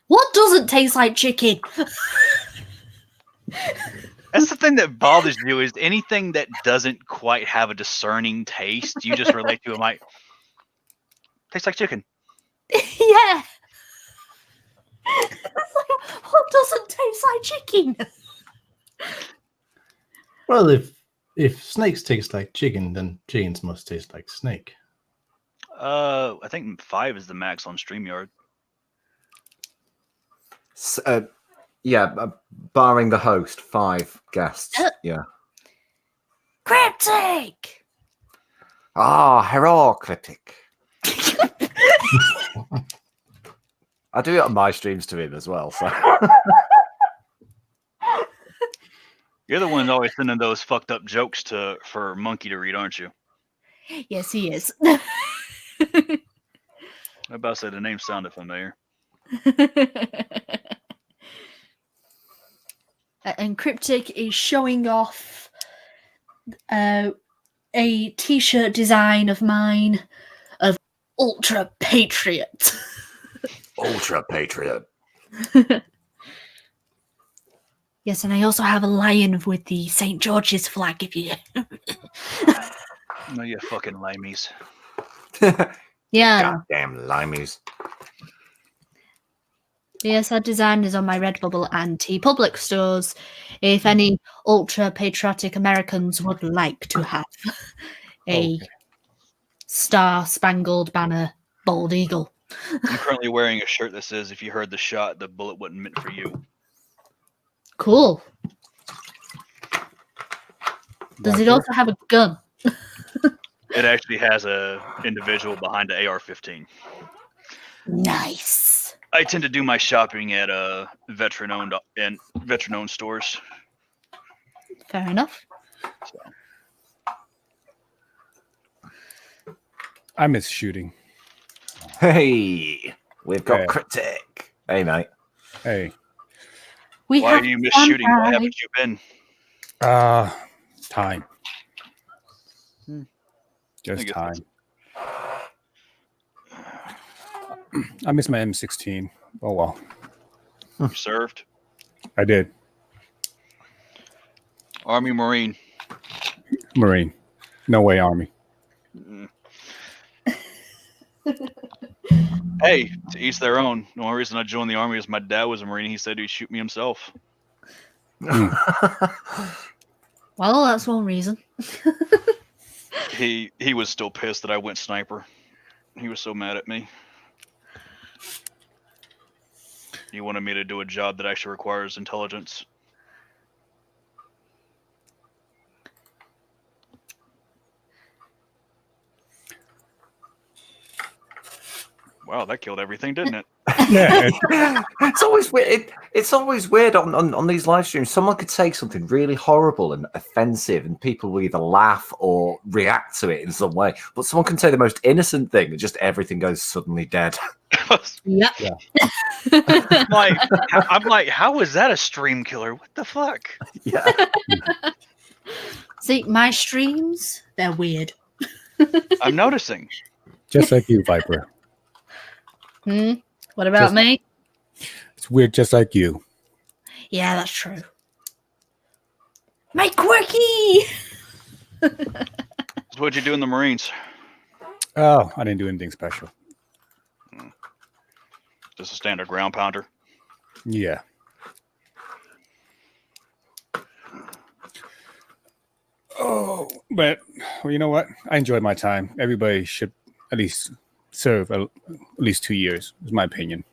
What doesn't taste like chicken? That's the thing that bothers you is anything that doesn't quite have a discerning taste. You just relate to it like tastes like chicken. Yeah. What doesn't taste like chicken? Well, if snakes taste like chicken, then chickens must taste like snake. I think 5 is the max on StreamYard. Yeah, barring the host, 5 guests. Yeah. Cryptic! Ah, hello, Critic. I do it on my streams to him as well, so. You're the one always sending those fucked up jokes for Monkey to read, aren't you? Yes, he is. I about to say the name sounded familiar. And Cryptic is showing off a t-shirt design of mine of Ultra Patriot. Ultra Patriot. Yes, and I also have a lion with the St. George's flag, if you... No, you fucking limeys. Yeah. Goddamn limeys. BSR design is on my Redbubble and TeePublic stores. If any ultra patriotic Americans would like to have a Okay. star-spangled banner bald eagle. I'm currently wearing a shirt that says, "If you heard the shot, the bullet wasn't meant for you." Cool. Does it Doctor? also have a gun? It actually has a individual behind the AR-15. Nice. I tend to do my shopping at veteran-owned stores. Fair enough. So. I miss shooting. Hey, we've got Hey. Critic. Hey, mate. Hey, We Why have do you miss fun shooting? Why time. haven't you been? time. Hmm. Just I guess time. I miss my M16. Oh well, You served? I did. Army, Marine. Marine. No way, Army. Mm. Hey, to each their own. The only reason I joined the Army is my dad was a Marine. He said he'd shoot me himself. Well, that's one reason. He was still pissed that I went sniper. He was so mad at me. He wanted me to do a job that actually requires intelligence. Wow, that killed everything, didn't it? Yeah. It's always weird. It's always weird on these live streams. Someone could say something really horrible and offensive, and people will either laugh or react to it in some way. But someone can say the most innocent thing, and just everything goes suddenly dead. Yep. Yeah. I'm like, how is that a stream killer? What the fuck? Yeah. See, my streams, they're weird. I'm noticing. Just like you, Viper. What about Just- me? It's weird, just like you. Yeah, that's true. My quirky! So what'd you do in the Marines? Oh, I didn't do anything special. Just a standard ground pounder. Yeah. Oh, but well, you know what? I enjoyed my time. Everybody should at least serve at least 2 years, is my opinion.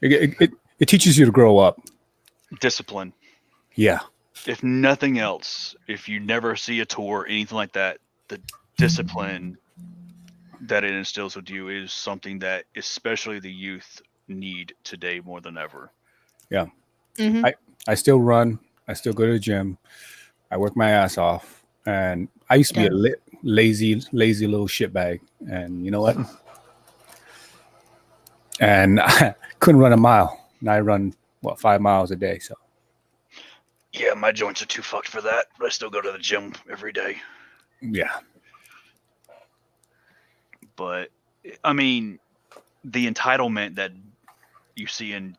It teaches you to grow up. Discipline. Yeah. If nothing else, if you never see a tour or anything like that, the discipline that it instills with you is something that especially the youth need today more than ever. Yeah. Mm-hmm. I still run. I still go to the gym. I work my ass off. And I used to be a lazy little shitbag. And you know what? And I couldn't run a mile. Now I run, 5 miles a day. So Yeah, my joints are too fucked for that, but I still go to the gym every day. yeah. But I mean, the entitlement that you see in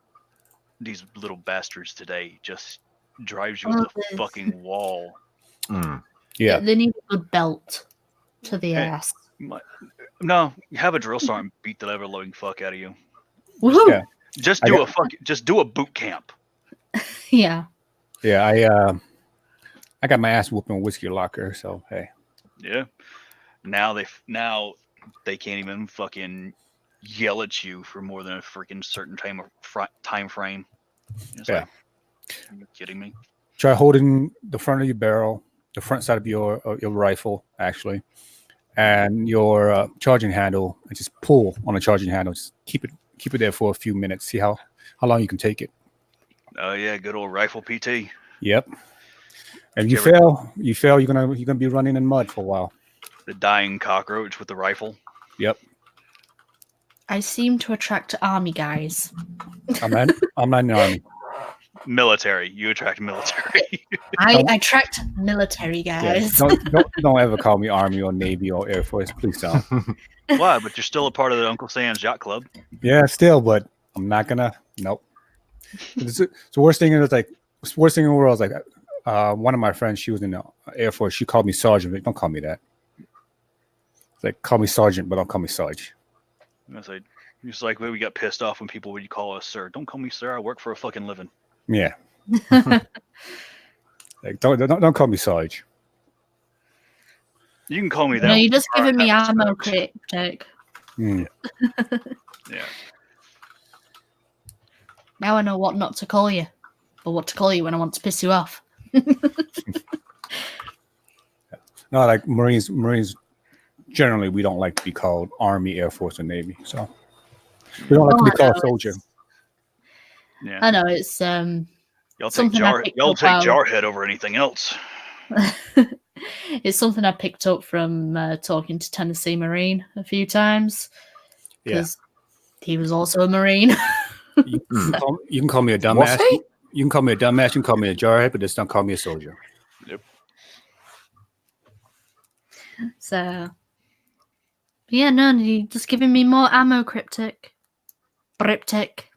these little bastards today just drives you up the fucking wall. Yeah. They need a good belt to the Hey. ass. No, you have a drill sergeant beat the ever loving fuck out of you. Woohoo! Yeah. Just do a boot camp. Yeah. Yeah, I got my ass whooping whiskey locker, so hey. Yeah. Now they can't even fucking yell at you for more than a freaking certain time frame. It's Yeah. like, are you kidding me? Try holding the front of your barrel, the front side of your rifle, actually, and your charging handle, and just pull on the charging handle. Just keep it there for a few minutes. See how long you can take it. Oh yeah, good old rifle PT. Yep. And You you fail, you're gonna be running in mud for a while. The dying cockroach with the rifle. Yep. I seem to attract army guys. I'm not in the army. Military. You attract military. I attract military guys. Yeah. Don't ever call me Army or Navy or Air Force. Please don't. Why? But you're still a part of the Uncle Sam's Yacht Club. Yeah, still, but I'm not gonna. Nope. It's the worst thing is worst thing in the world is like one of my friends. She was in the Air Force. She called me Sergeant. Like, don't call me that. It's like call me Sergeant, but don't call me Sarge. I was like, Just like we got pissed off when people would call us sir. Don't call me sir. I work for a fucking living. Yeah. Like, don't call me Sarge. You can call me that. No, you're just giving me Perhaps ammo, sucks. Critic. Mm. Yeah. Now I know what not to call you, or what to call you when I want to piss you off. No, like Marines generally we don't like to be called Army, Air Force, or Navy. So we don't like to be called soldier. Yeah. I know it's Y'all take something I picked up while- Jarhead over anything else. it's something I picked up from talking to Tennessee Marine a few times because he was also a Marine. You can call me a dumbass. You can call me a dumbass. You can call me a jarhead, but just don't call me a soldier. Yep. So, yeah, no, you're just giving me more ammo, Cryptic. Cryptic.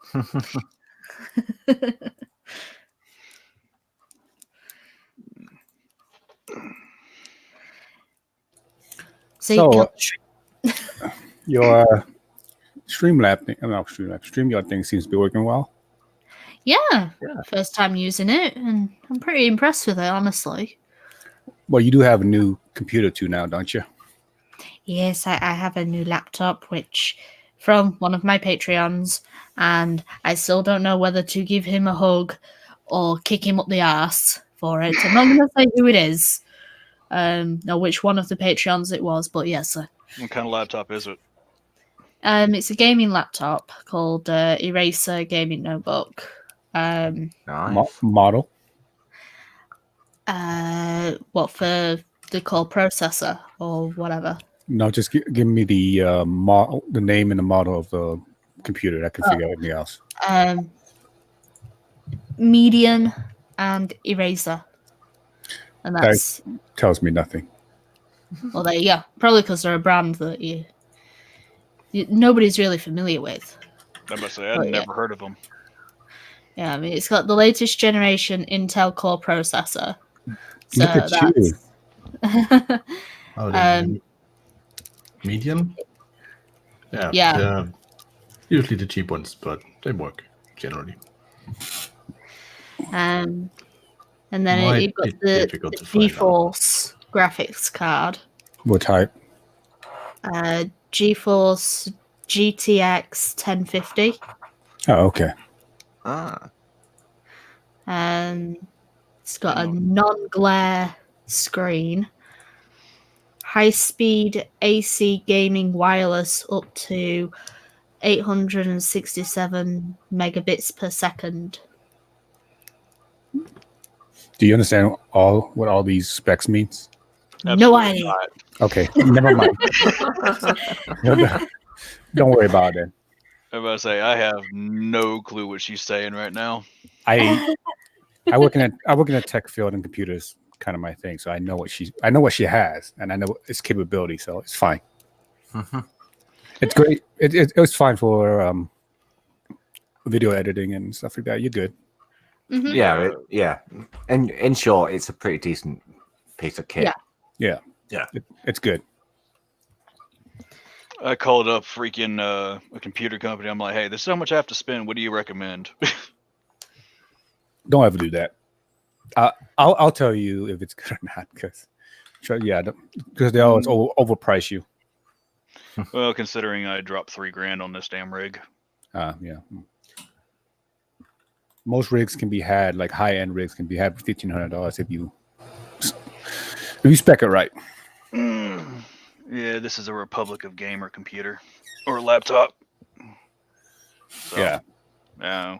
So, your Streamlab thing, Streamyard thing seems to be working well. Yeah, first time using it, and I'm pretty impressed with it, honestly. Well, you do have a new computer too now, don't you? Yes, I have a new laptop, which from one of my Patreons, and I still don't know whether to give him a hug or kick him up the arse for it. I'm not going to say who it is, or which one of the Patreons it was, but yes. What kind of laptop is it? It's a gaming laptop called Eraser Gaming Notebook. Nice. Model. What for the core processor or whatever? No, just give me the model, the name and the model of the computer. I can figure out anything else. Median and Eraser, and that's tells me nothing. Well, there you go. Probably because they're a brand that nobody's really familiar with. I must say, I'd never heard of them. Yeah, I mean, it's got the latest generation Intel Core processor. So Look at you. Medium? Yeah. Yeah. They're usually the cheap ones, but they work generally. And then Might you've got be the difficult to find out. GeForce graphics card. What type? GeForce GTX 1050. Oh, okay. It's got a non-glare screen, high-speed AC gaming wireless up to 867 megabits per second. Do you understand what all these specs means? No idea. Okay, never mind. Don't worry about it. I'm about to say I have no clue what she's saying right now. I work in a tech field and computers kind of my thing, so I know what she has and I know its capability, so it's fine. It's great. It was fine for video editing and stuff like that. You're good. Mm-hmm. Yeah. And in short, it's a pretty decent piece of kit. Yeah. It's good. I called up freaking a computer company. I'm like, hey, this is how much I have to spend. What do you recommend? Don't ever do that. I'll tell you if it's good or not, because they always overprice you. Well, considering I dropped $3,000 on this damn rig. Yeah. Most rigs can be had, like high-end rigs can be had for $1,500 if you spec it right. Yeah, this is a Republic of Gamer computer or laptop. So, Yeah. No.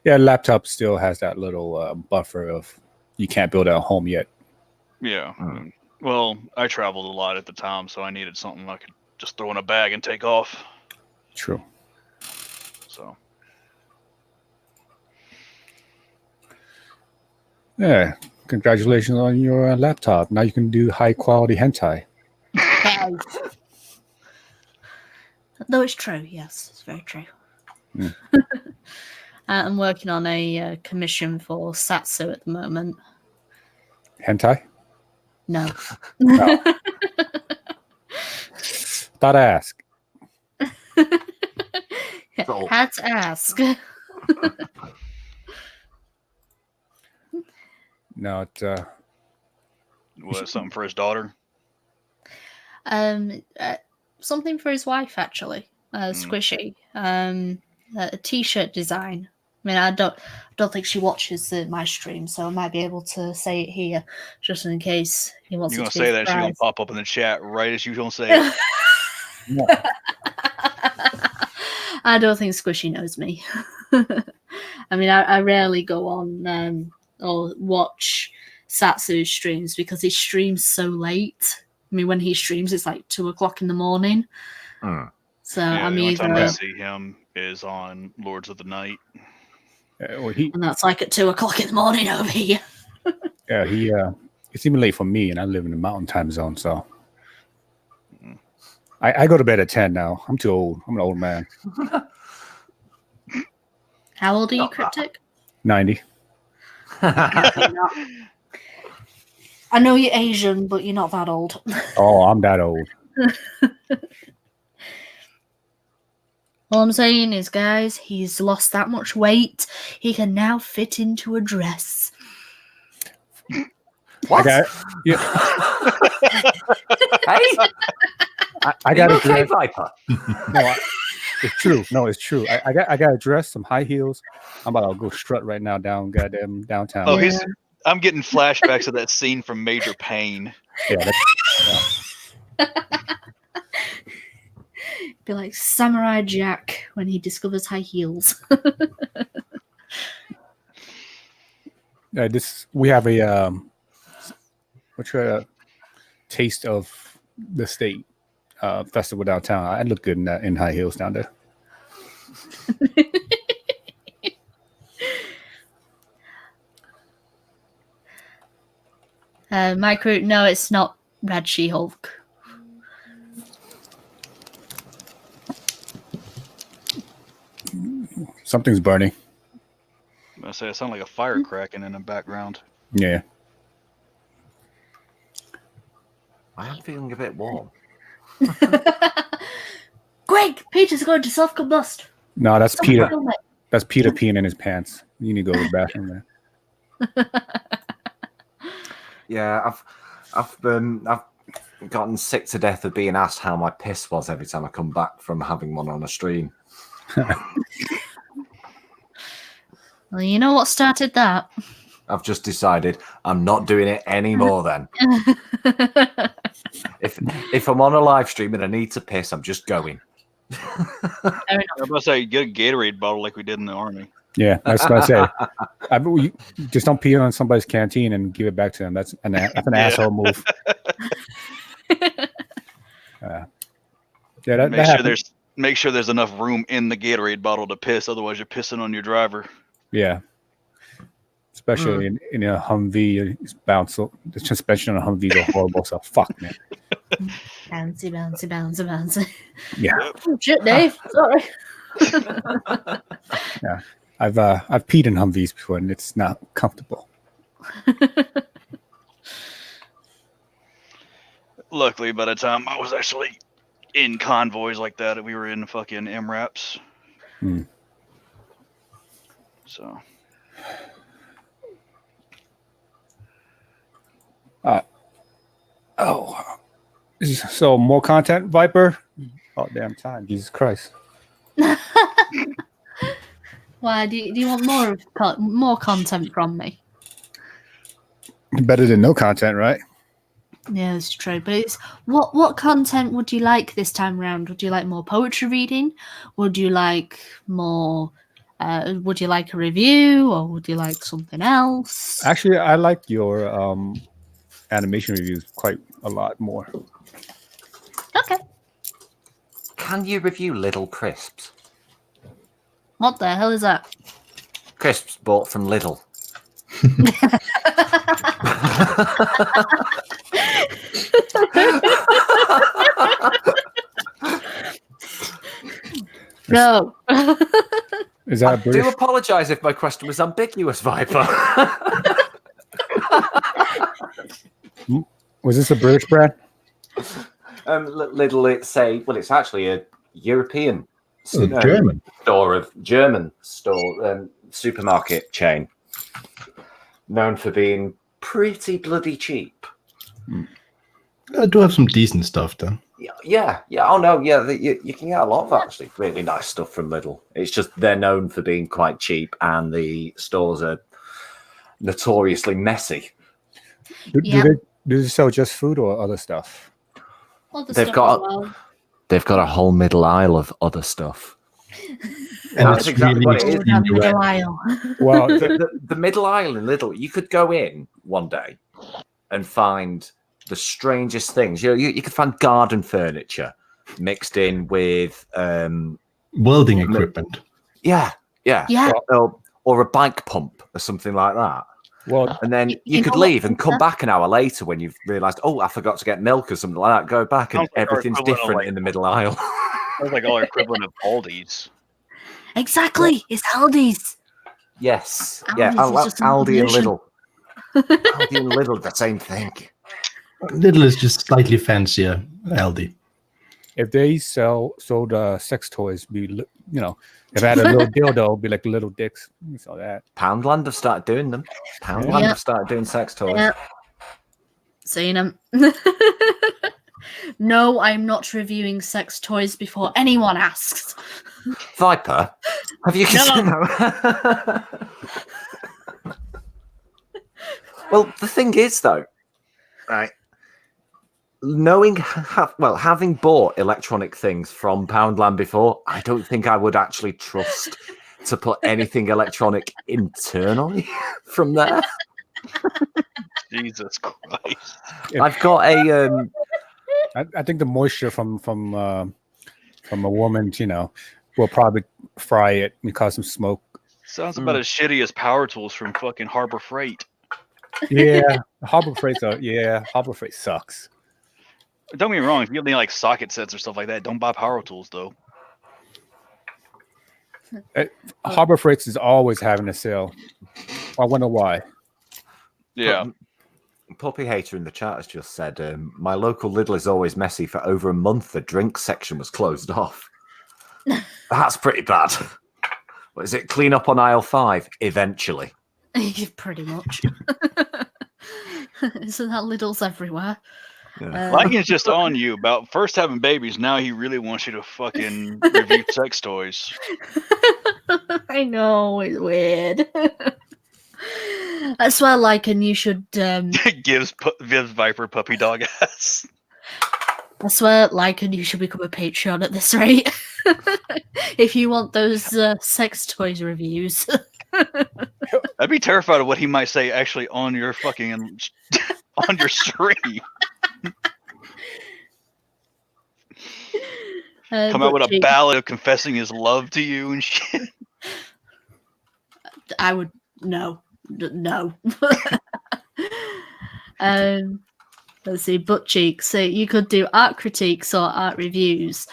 Yeah, laptop still has that little buffer of you can't build at home yet. Yeah. Well, I traveled a lot at the time, so I needed something I could just throw in a bag and take off. True. So. Yeah. Congratulations on your laptop. Now you can do high quality hentai. Though it's true, yes, it's very true. I'm working on a commission for Satsu at the moment. Hentai? No. Thought I ask. So- Had to ask. No, it, Was something for his daughter? Something for his wife actually. Squishy. A t-shirt design. I mean, I don't think she watches my stream, so I might be able to say it here, just in case he wants. You're it gonna to be say a that, she's gonna surprise. pop up in the chat right as you don't say it. I don't think Squishy knows me. I mean, I rarely go on or watch Satsu's streams because he streams so late. I mean, when he streams, it's like 2:00 in the morning. Mm. So Yeah, I'm the only time I either, see him is on Lords of the Night. well, he and that's like at 2:00 in the morning over here. it's even late for me, and I live in the mountain time zone, so I go to bed at 10 now. I'm too old. I'm an old man. How old are you, Not that. Cryptic? 90. You're not. I know you're Asian, but you're not that old. Oh, I'm that old. All I'm saying is, guys, he's lost that much weight. He can now fit into a dress. What? I got, yeah, Hey, I got are a you okay, dress. Viper? No, it's true. No, it's true. I got a dress, some high heels. I'm about to go strut right now downtown. Oh, Yeah. I'm getting flashbacks of that scene from Major Payne. Yeah, Be like Samurai Jack when he discovers high heels. we have a taste of the state festival downtown. I look good in high heels down there. Micro, no, it's not Red She-Hulk. Something's burning. I say it sounds like a fire cracking in the background. Yeah. I am feeling a bit warm. Quick, Peter's going to self-combust. No, that's Someone Peter. film it. That's Peter peeing in his pants. You need to go to the bathroom there. Yeah, I've gotten sick to death of being asked how my piss was every time I come back from having one on a stream. Well, you know what started that? I've just decided I'm not doing it anymore then. If I'm on a live stream and I need to piss, I'm just going. Fair I was about to say, get a Gatorade bottle like we did in the army. Yeah, that's what I say. Just don't pee on somebody's canteen and give it back to them. That's an asshole move. Yeah, Make sure there's enough room in the Gatorade bottle to piss. Otherwise, you're pissing on your driver. Yeah, especially in a Humvee, it's bounce. The suspension on a Humvee is horrible. So fuck, man. Bouncy, bouncy, bouncy, bouncy. Yeah, Oh, shit, Dave. Sorry. yeah. I've peed in Humvees before, and it's not comfortable. Luckily, by the time I was actually in convoys like that, we were in fucking MRAPs. Hmm. So. So more content, Viper. Oh damn time, Jesus Christ. Why do you want more content from me? Better than no content, right? Yeah, it's true. But it's what content would you like this time around? Would you like more poetry reading? Would you like more? Would you like a review, or would you like something else? Actually, I like your animation reviews quite a lot more. Okay. Can you review Little Crisps? What the hell is that? Crisps bought from Lidl. No. Is that I a British? do apologise if my question was ambiguous, Viper. Was this a British brand? Lidl, it's actually a European German German store supermarket chain, known for being pretty bloody cheap. I do have some decent stuff though. Yeah. Oh no, yeah. You can get a lot of actually really nice stuff from Lidl. It's just they're known for being quite cheap, and the stores are notoriously messy. Do they sell just food or other stuff? They've got a whole middle aisle of other stuff. And that's exactly what it is. Middle aisle. Well, the middle aisle in Lidl, you could go in one day and find the strangest things. You could find garden furniture mixed in with welding equipment. Yeah. Yeah. Or a bike pump or something like that. well, And then you could leave and come back an hour later when you've realised, oh, I forgot to get milk or something like that. Go back and Sounds like our everything's equivalent of, different like- in the middle aisle. Sounds like our equivalent of Aldi's. Exactly. It's Aldi's. Yes. Aldi's Yeah. is just an Aldi and illusion. Lidl. Aldi and Lidl, the same thing. Lidl is just slightly fancier. Aldi. if they sold sex toys, if I had a little dildo, it'd be like little dicks. You saw that. Poundland have started doing them. Poundland Yep. have started doing sex toys. Yep. Seen them. No, I'm not reviewing sex toys before anyone asks. Viper, have you considered? Well, the thing is, though, right? Having bought electronic things from Poundland before, I don't think I would actually trust to put anything electronic internally from there. Jesus Christ. I've got a I think the moisture from a woman, will probably fry it and cause some smoke. Sounds about as shitty as Power Tools from fucking Harbor Freight. Yeah, Harbor Freight sucks. Don't get me wrong, if you need like socket sets or stuff like that, don't buy Power Tools though. Harbor Freight is always having a sale. I wonder why. Yeah. Puppy Hater in the chat has just said, my local Lidl is always messy. For over a month, the drink section was closed off. That's pretty bad. What is it? Clean up on aisle 5 eventually. Pretty much. Isn't that Lidl's everywhere? Yeah. Lincoln's just on you about first having babies. Now he really wants you to fucking review sex toys. I know, it's weird. I swear, Lycan, you should. Gives Viper puppy dog ass. I swear, Lycan, you should become a Patreon at this rate. If you want those sex toys reviews. I'd be terrified of what he might say actually on your fucking on your stream. Come out with a ballad of confessing his love to you and shit. I would no. Let's see, butt cheeks. So you could do art critiques or art reviews.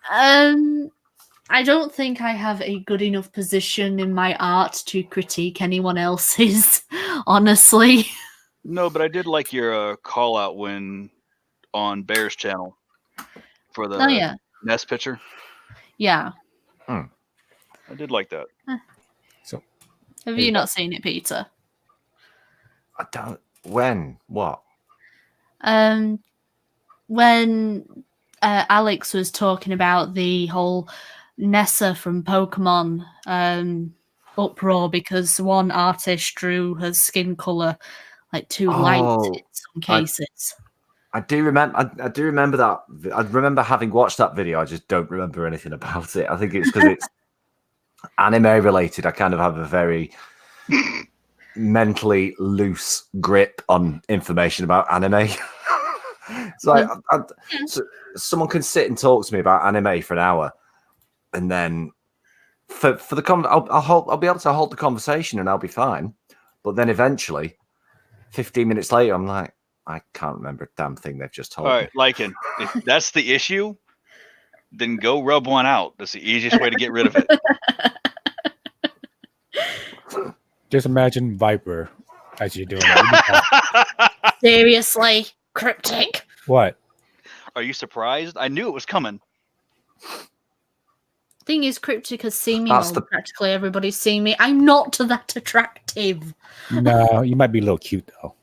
I don't think I have a good enough position in my art to critique anyone else's, honestly. No, but I did like your call out when on Bear's channel for the Nest picture. Yeah. I did like that. So, have you not seen it, Peter? I don't. When? What? When Alex was talking about the whole Nessa from Pokemon uproar because one artist drew her skin color like too light in some cases. I do remember. I do remember that. I remember having watched that video. I just don't remember anything about it. I think it's because it's anime related. I kind of have a very mentally loose grip on information about anime. So, so someone can sit and talk to me about anime for an hour, and then for the I'll be able to hold the conversation and I'll be fine. But then eventually, 15 minutes later, I'm like, I can't remember a damn thing they've just told me. All right, Lycan, if that's the issue, then go rub one out. That's the easiest way to get rid of it. just imagine Viper as you're doing that. Seriously, Cryptic. What? Are you surprised? I knew it was coming. Thing is, Cryptic has seen me That's more than practically everybody's seen me. I'm not that attractive. No, you might be a little cute though.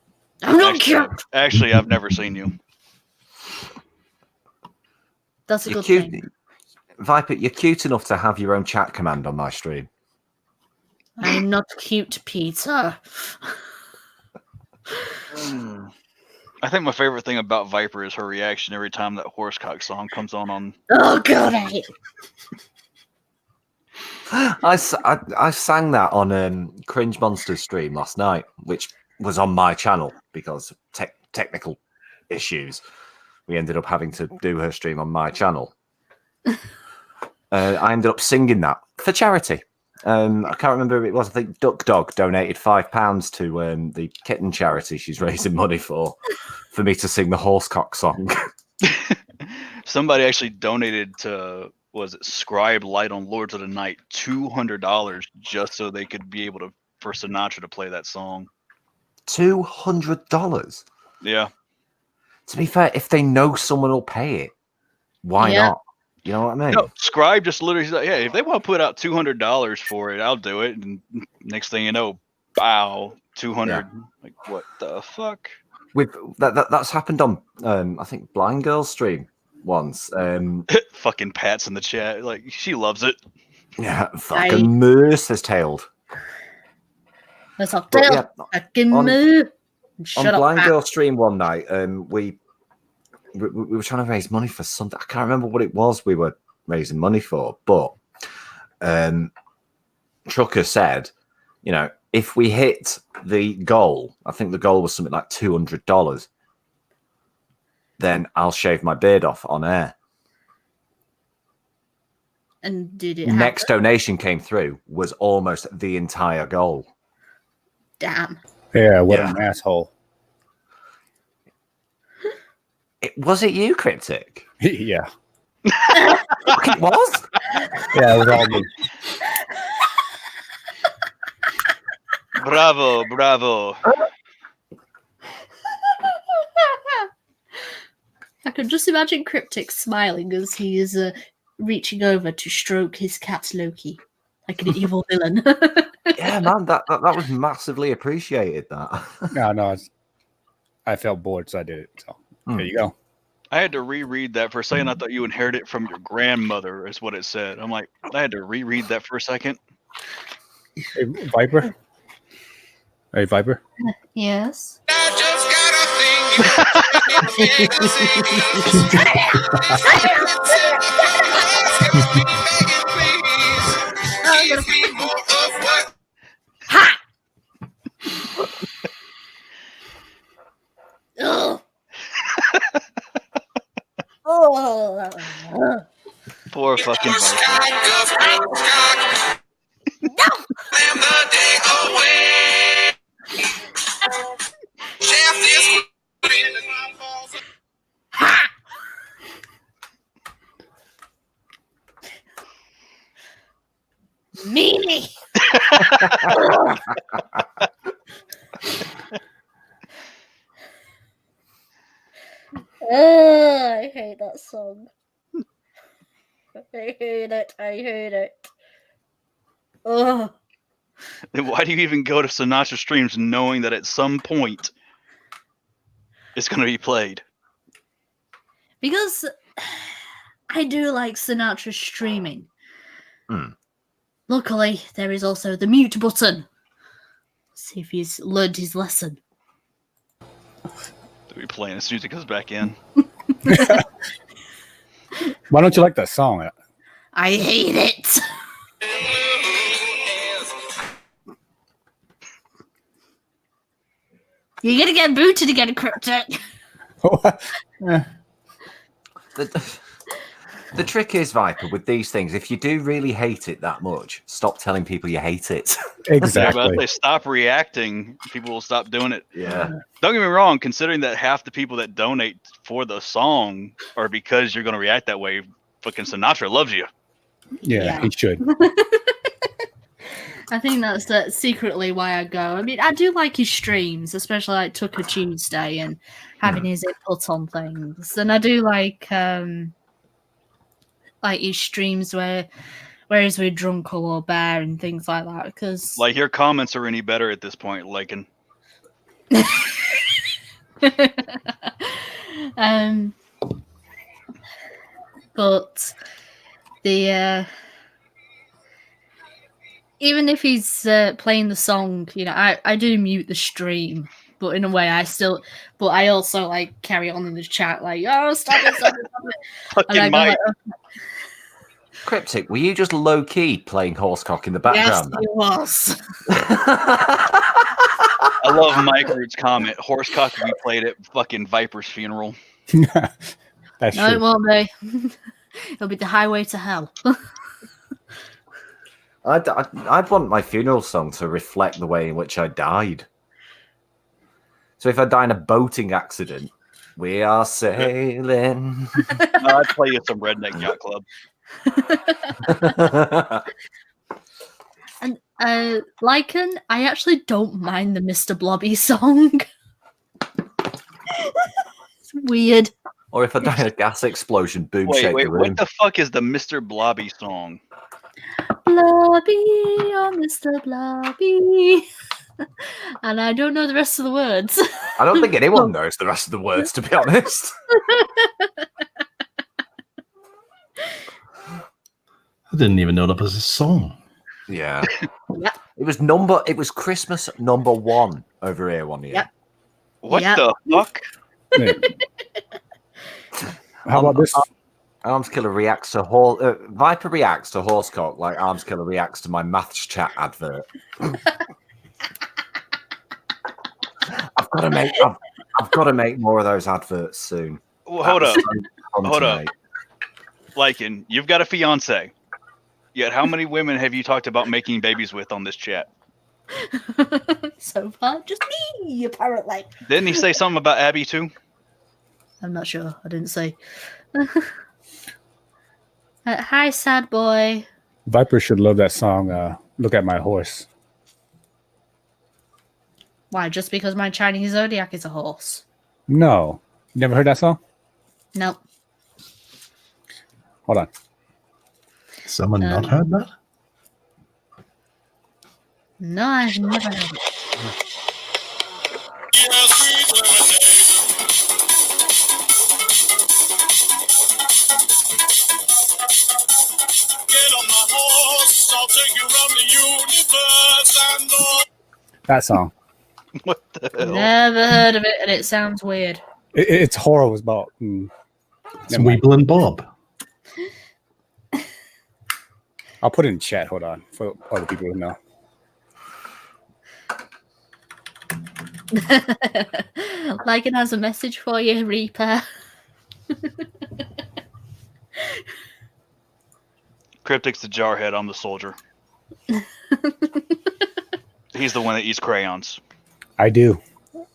I'm not cute. Actually, I've never seen you. That's a You're good cute, thing. Viper. You're cute enough to have your own chat command on my stream. I'm not cute, Peter. I think my favorite thing about Viper is her reaction every time that Horsecock song comes on. Oh, God, I hate it. I sang that on Cringe Monsters stream last night, which was on my channel because of technical issues. We ended up having to do her stream on my channel. I ended up singing that for charity. I can't remember who it was. I think Duck Dog donated £5 to the kitten charity she's raising money for me to sing the Horsecock song. Somebody actually donated to, was it Scribe Light on Lords of the Night, $200 just so they could be able to, for Sinatra to play that song. $200? Yeah. To be fair, if they know someone will pay it, why not? You know what I mean? No, Scribe just literally said, "Yeah, if they want to put out $200 for it, I'll do it." And next thing you know, bow, 200. Yeah. Like, what the fuck? With that's happened on I think Blind Girl's stream once. Fucking Pat's in the chat, like she loves it. Yeah, fucking Mercer's tailed. Let's talk tail. Fucking on moo. Shut on up, Blind Pat. Girl stream one night, we were trying to raise money for something. I can't remember what it was we were raising money for, but Trucker said, you know, if we hit the goal, I think the goal was something like $200, then I'll shave my beard off on air. And did it Next happen? donation came through was almost the entire goal. Damn. Yeah, what Yeah. an asshole. Was it you, Cryptic? Yeah. It was? Yeah, it was all me. Bravo, bravo. I could just imagine Cryptic smiling as he is reaching over to stroke his cat Loki like an evil villain. Yeah, man, that was massively appreciated. That. No, I felt bored, so I did it. So there you go. I had to reread that for a second. I thought you inherited it from your grandmother, is what it said. I'm like, I had to reread that for a second. Hey, Viper. Hey, Viper. Yes. Ha! Ugh. Oh. Poor fucking Viper. Meanie. I hate that song. I hate it. I hate it. Oh. Then why do you even go to Sinatra streams knowing that at some point it's going to be played? Because I do like Sinatra streaming. Luckily, there is also the mute button. See if he's learned his lesson. To be playing as soon as it comes back in. Why don't you like that song? I hate it. You're gonna get booted again, Cryptic. The trick is, Viper, with these things, if you do really hate it that much, stop telling people you hate it. Exactly. Yeah, but if they stop reacting, people will stop doing it. Yeah. Don't get me wrong, considering that half the people that donate for the song are because you're going to react that way, fucking Sinatra loves you. Yeah, he should. I think that's secretly why I go. I mean, I do like his streams, especially like Tucker Tuesday and having his input on things. And I do like like his streams whereas we're drunk or bear and things like that, because Like your comments are any better at this point, Lakin. but the even if he's playing the song, you know, I do mute the stream, but in a way I also like carry on in the chat like, oh, stop it. Fucking Mike. Cryptic, were you just low key playing Horsecock in the background? Yes, it was. I love Mike Root's comment. Horsecock will be played at fucking Viper's funeral. That's No, it true. won't be. It'll be the highway to hell. I'd want my funeral song to reflect the way in which I died. So if I die in a boating accident, we are sailing. I'd play you some Redneck Yacht Club. And Lycan, I actually don't mind the Mr. Blobby song. It's weird. Or if I die in a gas explosion, boom, Wait, shake the room. what the fuck is the Mr. Blobby song? Blobby, oh Mr. Blobby. And I don't know the rest of the words. I don't think anyone knows the rest of the words, to be honest. I didn't even know that was a song. Yeah. Yep. It was Christmas number 1 over here one year. Yep. What Yep. the fuck? Yeah. How about this? Arms Killer reacts to Viper reacts to Horsecock like Arms Killer reacts to my maths chat advert. I've got to make more of those adverts soon. Well, hold up. Lycan, you've got a fiance. Yet how many women have you talked about making babies with on this chat? So far, just me, apparently. Didn't he say something about Abby too? I'm not sure. I didn't say. Hi, sad boy. Viper should love that song. Look at my horse. Why? Just because my Chinese zodiac is a horse? No, you never heard that song? Nope. Hold on. Someone not heard that? No, I've never heard it. That song. What the hell? Never heard of it, and it sounds weird. It's horror was about. It's Weeble and Bob. I'll put it in chat. Hold on for other people who know. Lycan has a message for you, Reaper. Cryptic's the jarhead. I'm the soldier. He's the one that eats crayons. I do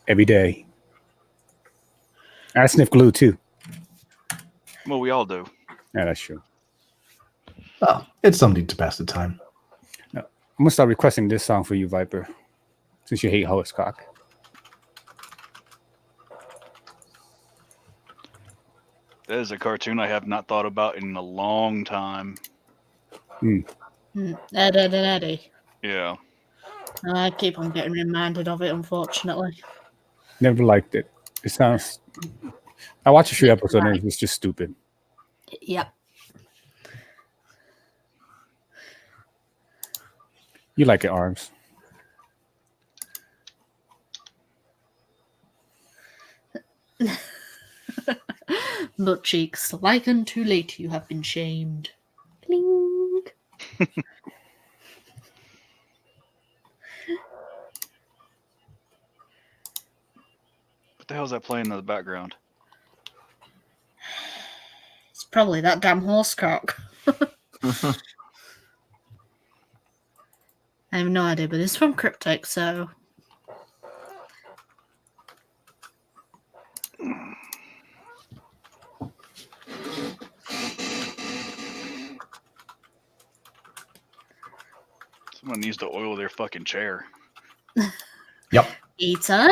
every day. I sniff glue too. Well, we all do. Yeah, that's true. Oh, it's something to pass the time. I'm gonna start requesting this song for you, Viper, since you hate Horsecock. That is a cartoon I have not thought about in a long time. Eddie. Yeah. I keep on getting reminded of it, unfortunately. Never liked it. It sounds. I watched a few episodes and it was just stupid. Yep. You like it, Arms. Butt cheeks, Lycan, too late, you have been shamed. Bling. What the hell is that playing in the background? It's probably that damn horsecock. I have no idea, but it's from Cryptic, so. Someone needs to oil their fucking chair. Yep. Eater.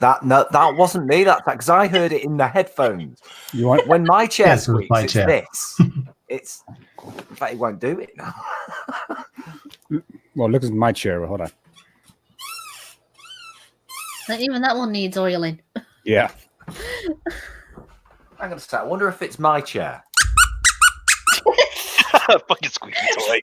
That wasn't me. That's because I heard it in the headphones. You want? When my chair Yes, it was squeaks, my it's chair. this. It's. In fact, it won't do it now. Well, look at my chair. Hold on. Even that one needs oiling. Yeah. I'm gonna say. I wonder if it's my chair. Fucking squeaky toy.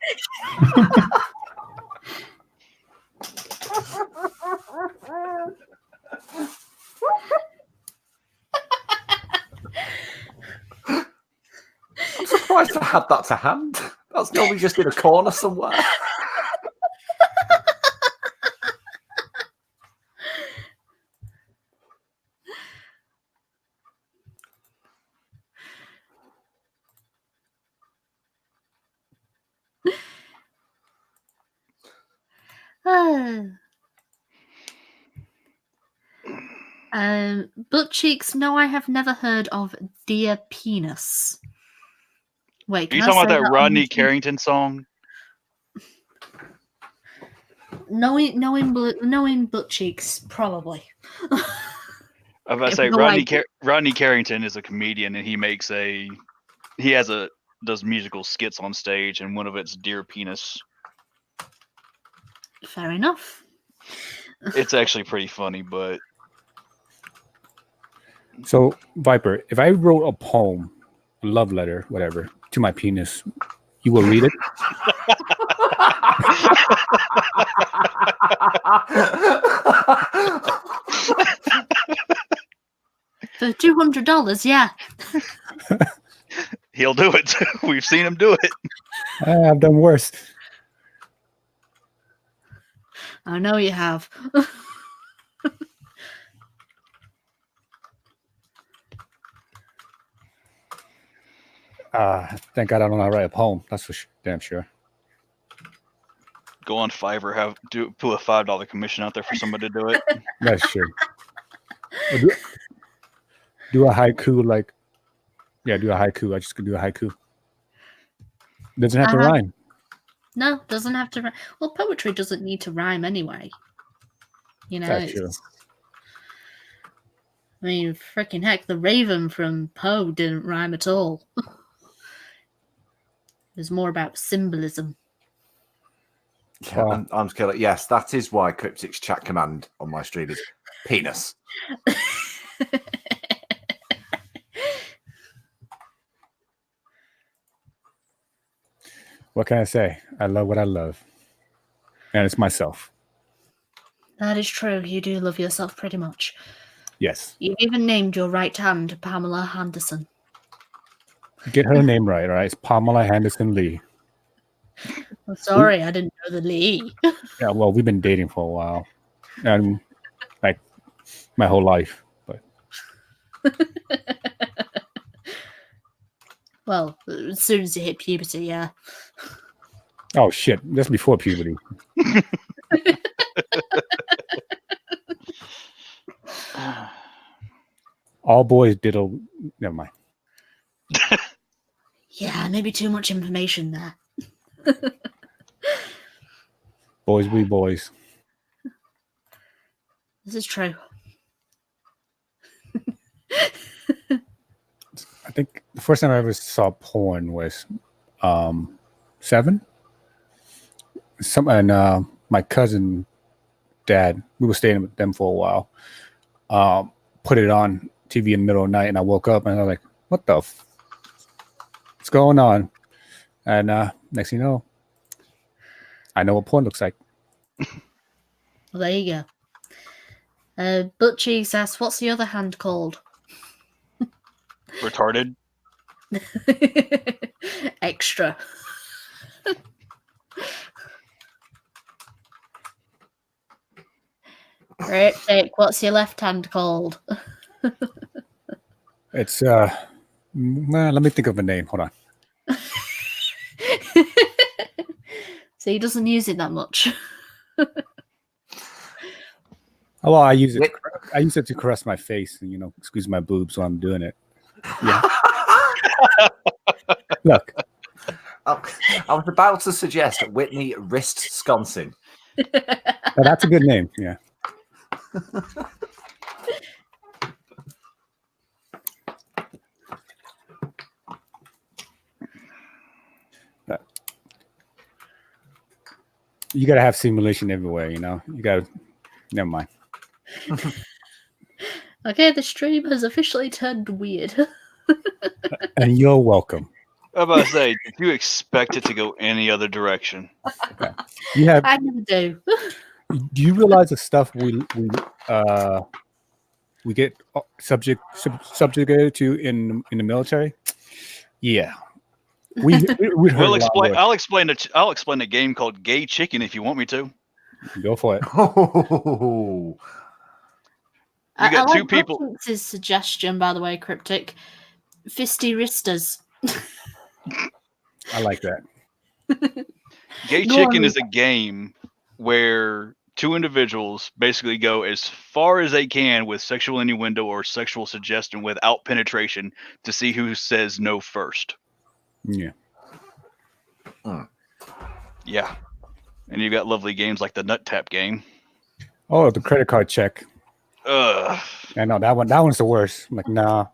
I'm surprised I had that to hand. That's normally just in a corner somewhere. Butt cheeks. No, I have never heard of Dear Penis. Wait, Are you can I talking about say that on Rodney YouTube? Carrington song? Knowing butt cheeks, probably. I was about to say No idea. Rodney Carrington is a comedian, and does musical skits on stage, and one of it's Dear Penis. Fair enough. It's actually pretty funny, but So, Viper, if I wrote a poem, a love letter, whatever, to my penis, you will read it? For $200, yeah. he'll do it. We've seen him do it. I've done worse. I know you have. Thank God I don't know how to write a poem. That's for damn sure. Go on Fiverr, put a $5 commission out there for somebody to do it. That's true. Do a haiku like, do a haiku. I just could do a haiku. Doesn't have to rhyme. No, doesn't have to rhyme. Well, poetry doesn't need to rhyme anyway. You know, That's true. I mean, freaking heck, the Raven from Poe didn't rhyme at all. It was more about symbolism. Yeah, I'm scared. Yes, that is why Cryptic's chat command on my stream is penis. What can I say? I love what I love. And it's myself. That is true. You do love yourself pretty much. Yes. You've even named your right hand Pamela Henderson. Get her name right, all right? It's Pamela Henderson Lee. I'm sorry, I didn't know the Lee. Yeah, well, we've been dating for a while. And like my whole life. But Well, as soon as you hit puberty, yeah. oh shit, that's before puberty. All boys diddle. Never mind. Yeah, maybe too much information there. Boys be boys. This is true. I think the first time I ever saw porn was 7. My cousin dad, we were staying with them for a while, put it on TV in the middle of the night, and I woke up and I was like, what the what's going on? And next thing you know, I know what porn looks like. Well, there you go. Butt Cheeks asks, what's the other hand called? Retarded. Extra. Right, Jake, what's your left hand called? It's let me think of a name. Hold on. So he doesn't use it that much. Oh, well, I use it. I use it to caress my face and squeeze my boobs while I'm doing it. Yeah. Look, I was about to suggest Whitney Wrist Sconsin. that's a good name. Yeah. You gotta have simulation everywhere, you know. You gotta. Never mind. Okay, the stream has officially turned weird. And you're welcome. I was about to say, did you expect it to go any other direction? You have. I never do. Do you realize the stuff we get subjugated to in the military? Yeah. We heard We'll a lot explain. worse. I'll explain a game called Gay Chicken if you want me to. Go for it. Oh, You got I two like people. Buckingham's suggestion, by the way, Cryptic. Fisty wristers. I like that. Gay Go Chicken on. is a game where two individuals basically go as far as they can with sexual innuendo or sexual suggestion without penetration to see who says no first. Yeah. Yeah. And you've got lovely games like the Nut Tap game. Oh, the credit card check. Ugh. I know that one. That one's the worst. I'm like, nah.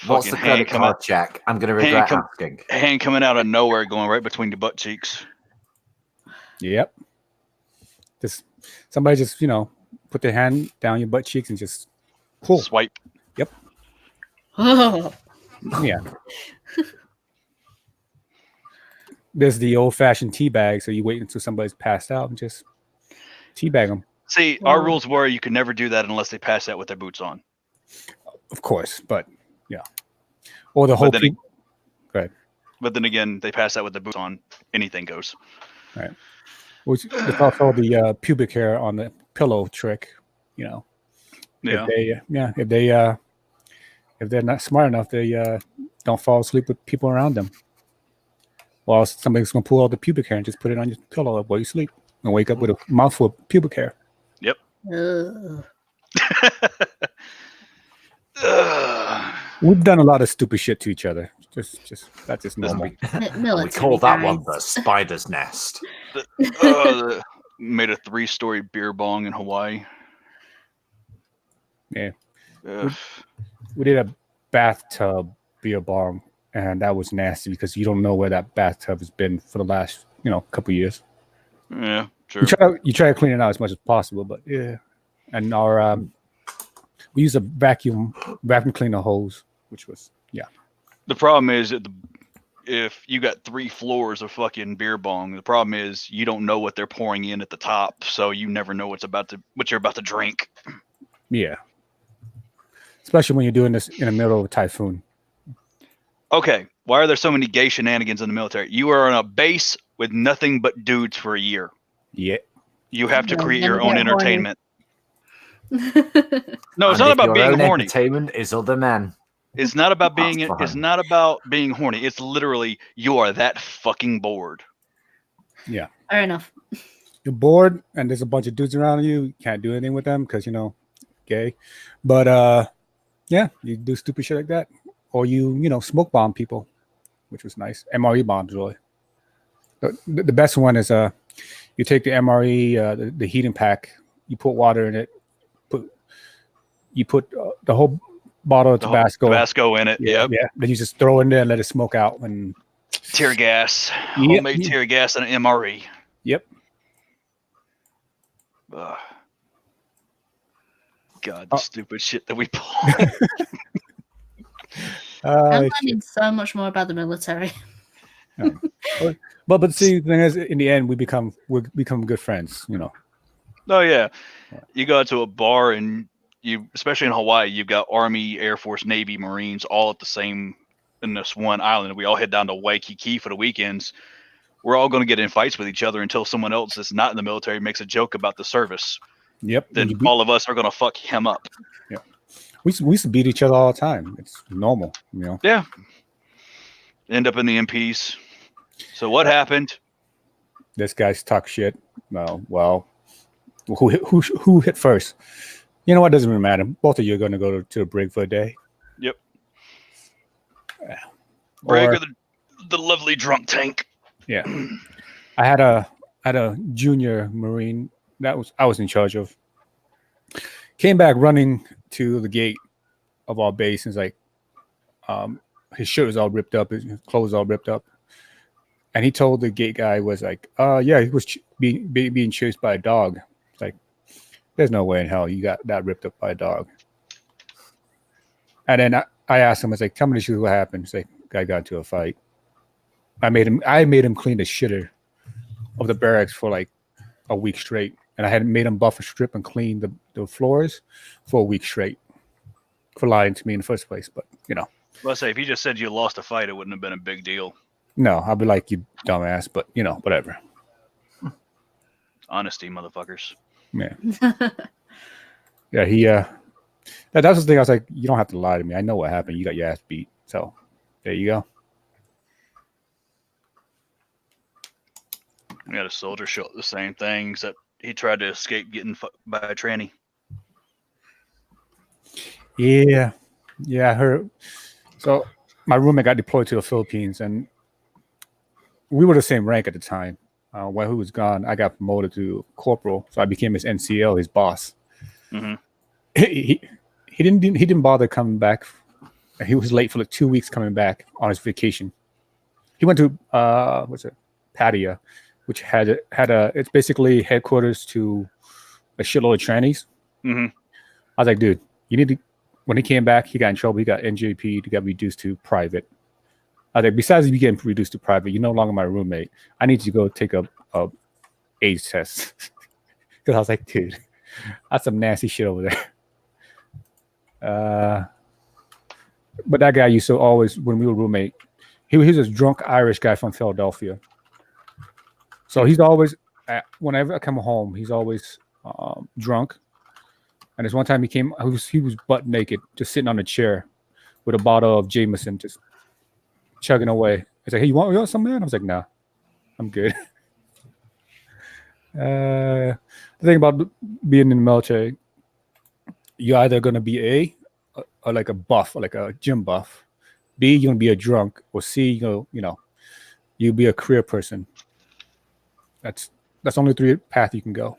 what's Fucking the credit coming, card check? I'm going to regret asking. hand coming out of nowhere going right between your butt cheeks. Yep. Just somebody just put their hand down your butt cheeks and just pull. Swipe. Oh, Yeah. There's the old-fashioned tea bag, so you wait until somebody's passed out and just teabag them. See, our rules were you could never do that unless they pass out with their boots on. Of course, but yeah. Or the whole. But then, Go ahead. but then again, they pass out with the boots on. Anything goes. Right. Which it's also the pubic hair on the pillow trick. Yeah. If they're not smart enough, they don't fall asleep with people around them. Well, somebody's gonna pull out the pubic hair and just put it on your pillow while you sleep and wake up with a mouthful of pubic hair. Yep. ugh. We've done a lot of stupid shit to each other. That's just normal. Mi- We military call that one guys. the spider's nest. Made a 3-story beer bong in Hawaii. Yeah. Ugh. We did a bathtub beer bong, and that was nasty because you don't know where that bathtub has been for the last couple years. Yeah, true. You try to clean it out as much as possible, but yeah. And our we use a vacuum cleaner hose, which was The problem is that if you got 3 floors of fucking beer bong, the problem is you don't know what they're pouring in at the top, so you never know what you're about to drink. yeah. Especially when you're doing this in the middle of a typhoon. Okay, why are there so many gay shenanigans in the military? You are on a base with nothing but dudes for a year. Yeah. You have to Yeah, create never your own get horny. entertainment. No, it's And not if about your being own horny. Entertainment is other men. It's not about being. That's It's fine. not about being horny. It's literally you are that fucking bored. Fair enough. You're bored and there's a bunch of dudes around you. You can't do anything with them because gay. But yeah, you do stupid shit like that. Or you smoke bomb people, which was nice. MRE bombs, really. The best one is you take the MRE, the heating pack, you put water in it, you put the whole bottle of Tabasco in it. Yeah, Yep. yeah. Then you just throw it in there and let it smoke out. And Tear gas. Yep. Homemade tear gas and an MRE. yep. Ugh. God, the stupid shit that we pull. I'm learning so much more about the military. But see, the thing is, in the end, we become good friends. Oh yeah, you go to a bar and especially in Hawaii, you've got Army, Air Force, Navy, Marines all at the same in this one island. We all head down to Waikiki for the weekends. We're all going to get in fights with each other until someone else that's not in the military makes a joke about the service. Yep. Then all of us are going to fuck him up. Yeah. We used to beat each other all the time. It's normal, Yeah. End up in the MPs. So what happened? This guy's talk shit. Well, who hit first? You know what? Doesn't really matter. Both of you are going to go to the brig for a day. Yep. Yeah. Brig or the lovely drunk tank. Yeah. I had a junior Marine I was in charge of. Came back running to the gate of our base and was like, his shirt was all ripped up, his clothes all ripped up. And he told the gate guy was like, yeah, he was being chased by a dog. It's like, there's no way in hell you got that ripped up by a dog. And then I asked him, I was like, tell me the truth, what happened? He's like, guy got into a fight. I made him clean the shitter of the barracks for like a week straight. And I had made him buff and strip and clean the floors for a week straight for lying to me in the first place. But, you know. Well, I say, if you just said you lost a fight, it wouldn't have been a big deal. No, I'll be like, you dumbass, but, you know, whatever. Honesty, motherfuckers. Yeah. Yeah, he, that was the thing. I was like, you don't have to lie to me. I know what happened. You got your ass beat. So, there you go. We had a soldier show up the same thing, except he tried to escape getting fucked by a tranny. Yeah. Yeah, I heard. So, my roommate got deployed to the Philippines, and we were the same rank at the time. When he was gone, I got promoted to corporal, so I became his NCL, his boss. Mm-hmm. He didn't bother coming back. He was late for like 2 weeks coming back on his vacation. He went to Pattaya, which had a it's basically headquarters to a shitload of trannies. Mm-hmm. I was like, dude, you need to. When he came back, he got in trouble. He got NJP. He got reduced to private. I was like, besides you getting reduced to private, you're no longer my roommate. I need you to go take a AIDS test. Because I was like, dude, that's some nasty shit over there. But that guy used to always, when we were roommate, he was this drunk Irish guy from Philadelphia. So he's always, whenever I come home, he's always drunk. And there's one time he was butt naked, just sitting on a chair with a bottle of Jameson, just chugging away. He's like, hey, you want some, man? I was like, nah, I'm good. The thing about being in the military, you're either going to be like a buff, or like a gym buff. B, you're going to be a drunk. Or C, you'll be a career person. That's only 3 paths you can go.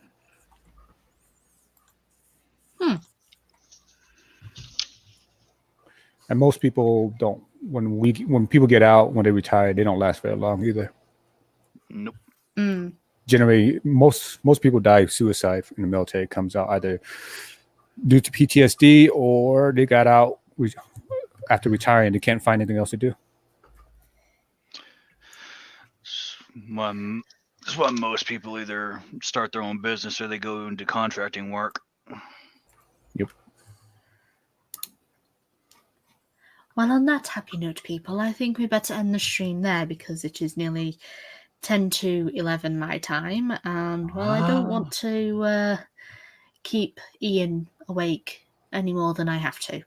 And most people don't. When people get out, when they retire, they don't last very long either. Nope. Generally, most people die of suicide in the military. It comes out either due to PTSD or they got out after retiring. They can't find anything else to do. That's why most people either start their own business or they go into contracting work. Yep. Well, on that happy note, people, I think we better end the stream there because it is nearly 10 to 11 my time. And, well, I don't want to keep Ian awake any more than I have to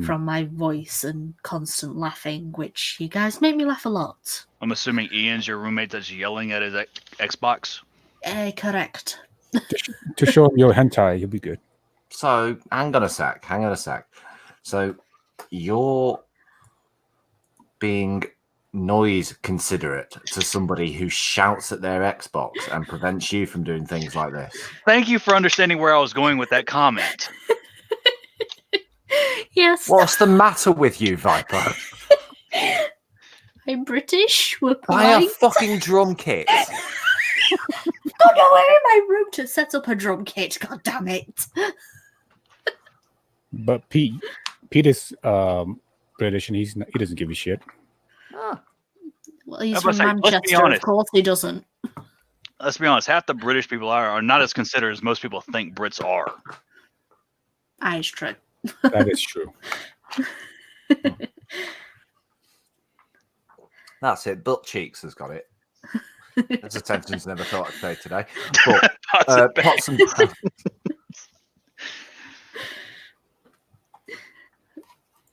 from my voice and constant laughing, which you guys make me laugh a lot. I'm assuming Ian's your roommate that's yelling at his Xbox? Correct. To show him your hentai, you'll be good. So, hang on a sec. So, you're being noise considerate to somebody who shouts at their Xbox and prevents you from doing things like this. Thank you for understanding where I was going with that comment. Yes. What's the matter with you, Viper? I'm British. We're Buy a polite. fucking drum kit. Got nowhere in my room to set up a drum kit. God damn it. But Pete is British and he doesn't give a shit. Well, he's I was from gonna say, let's be Manchester. Of honest. course he doesn't. Let's be honest, half the British people are not as considerate as most people think Brits are. That is true. That is true. That's it. Butt Cheeks has got it. His attention's never thought I'd say today. But pots and pans.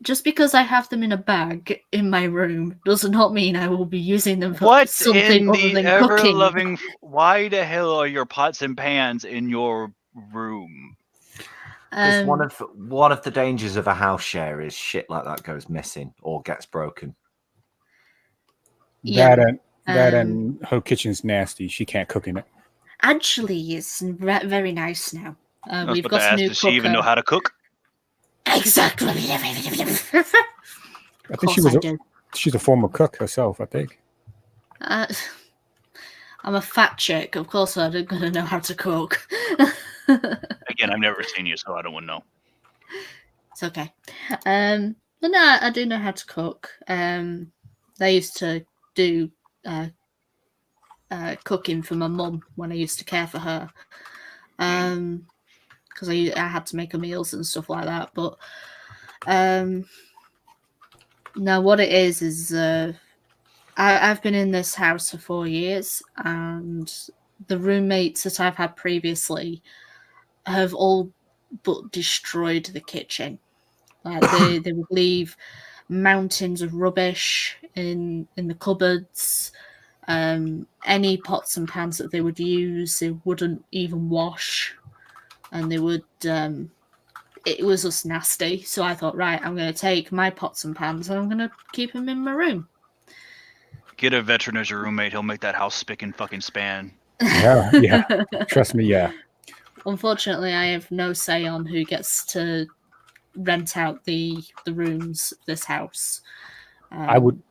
Just because I have them in a bag in my room does not mean I will be using them for What something in other the than ever cooking. loving? Why the hell are your pots and pans in your room? Because one of the dangers of a house share is shit like that goes missing or gets broken. Yeah. That and her kitchen's nasty. She can't cook in it. Actually, it's very nice now. I was We've about to got a ask, new does she even know cooker. how to cook? Exactly. I think Of course I do. she's a former cook herself, I think. I'm a fat chick. Of course, I'm going to know how to cook. Again, I've never seen you, so I don't want to know. It's okay. But no, I do know how to cook. They used to do cooking for my mum when I used to care for her. Because I had to make her meals and stuff like that. But now what it is I've been in this house for 4 years, and the roommates that I've had previously have all but destroyed the kitchen. Like they would leave mountains of rubbish in the cupboards. Any pots and pans that they would use, they wouldn't even wash, and they would. It was just nasty. So I thought, right, I'm going to take my pots and pans and I'm going to keep them in my room. Get a veteran as your roommate. He'll make that house spick and fucking span. Yeah. Trust me, yeah. Unfortunately, I have no say on who gets to rent out the rooms of this house. I would,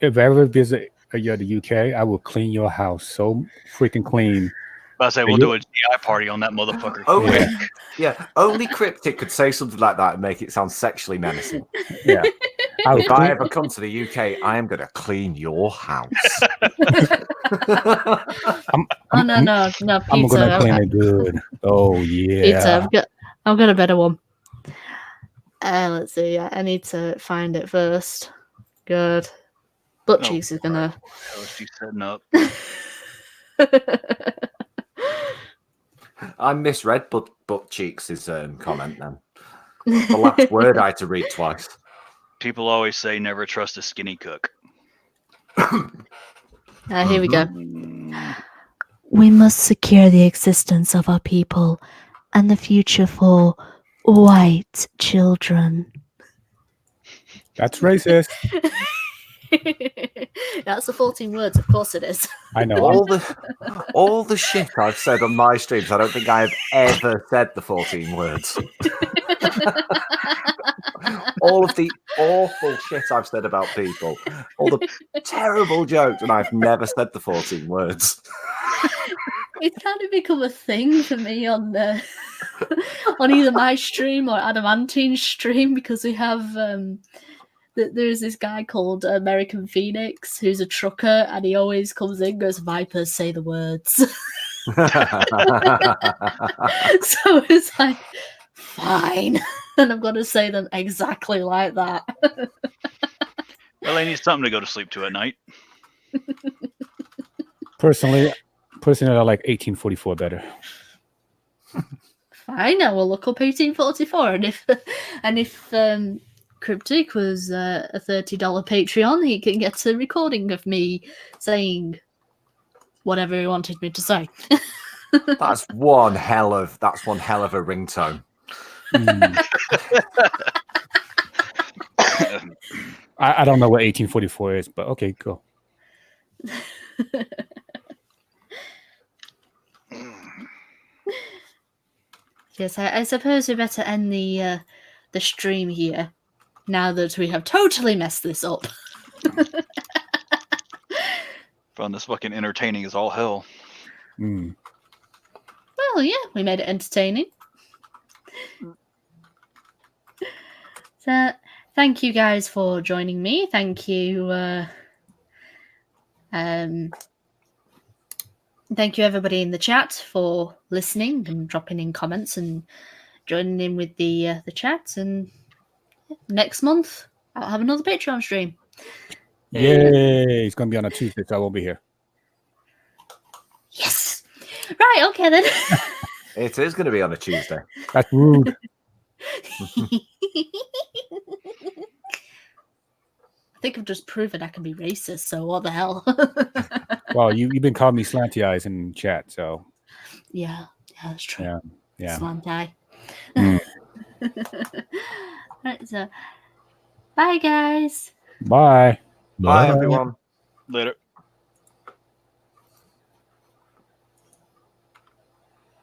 if I ever visit the UK, I will clean your house so freaking clean. I say we'll do a GI party on that motherfucker. Only Critic could say something like that and make it sound sexually menacing. Yeah. If I ever come to the UK, I am going to clean your house. No, pizza. I'm going to clean it good. Oh, yeah. Pizza. I've got a better one. Let's see. I need to find it first. Good. Butt cheeks is going to... She's setting up. I misread butt cheeks' comment then. The last word I had to read twice. People always say never trust a skinny cook. Here we go. We must secure the existence of our people and the future for white children. That's racist. That's the 14 words, of course it is. I know. All the shit I've said on my streams, I don't think I have ever said the 14 words. All of the awful shit I've said about people, all the terrible jokes, and I've never said the 14 words. It's kind of become a thing for me on either my stream or Adamantine's stream, because we have there's this guy called American Phoenix who's a trucker, and he always comes in and goes, "Vipers, say the words." So it's like, fine. And I'm going to say them exactly like that. Well, they need something to go to sleep to at night. Personally, I like 1844 better. Fine, I will look up 1844, and if Cryptic was a $30 Patreon, he can get a recording of me saying whatever he wanted me to say. That's one hell of a ringtone. I don't know what 1844 is, but okay, go. Yes, I suppose we better end the stream here, now that we have totally messed this up. Found this fucking entertaining as all hell. Mm. Well, yeah, we made it entertaining. So, thank you guys for joining me. Thank you. Thank you, everybody in the chat, for listening and dropping in comments and joining in with the chat. And next month, I'll have another Patreon stream. Yay! It's going to be on a Tuesday, so I won't be here. Yes! Right, okay then. It is going to be on a Tuesday. That's rude. I think I've just proven I can be racist, so what the hell? Well, you've been calling me slanty eyes in chat, so. Yeah, that's true. Yeah. Slant eye. Mm. Right, so bye guys. Bye. Bye, everyone. Later.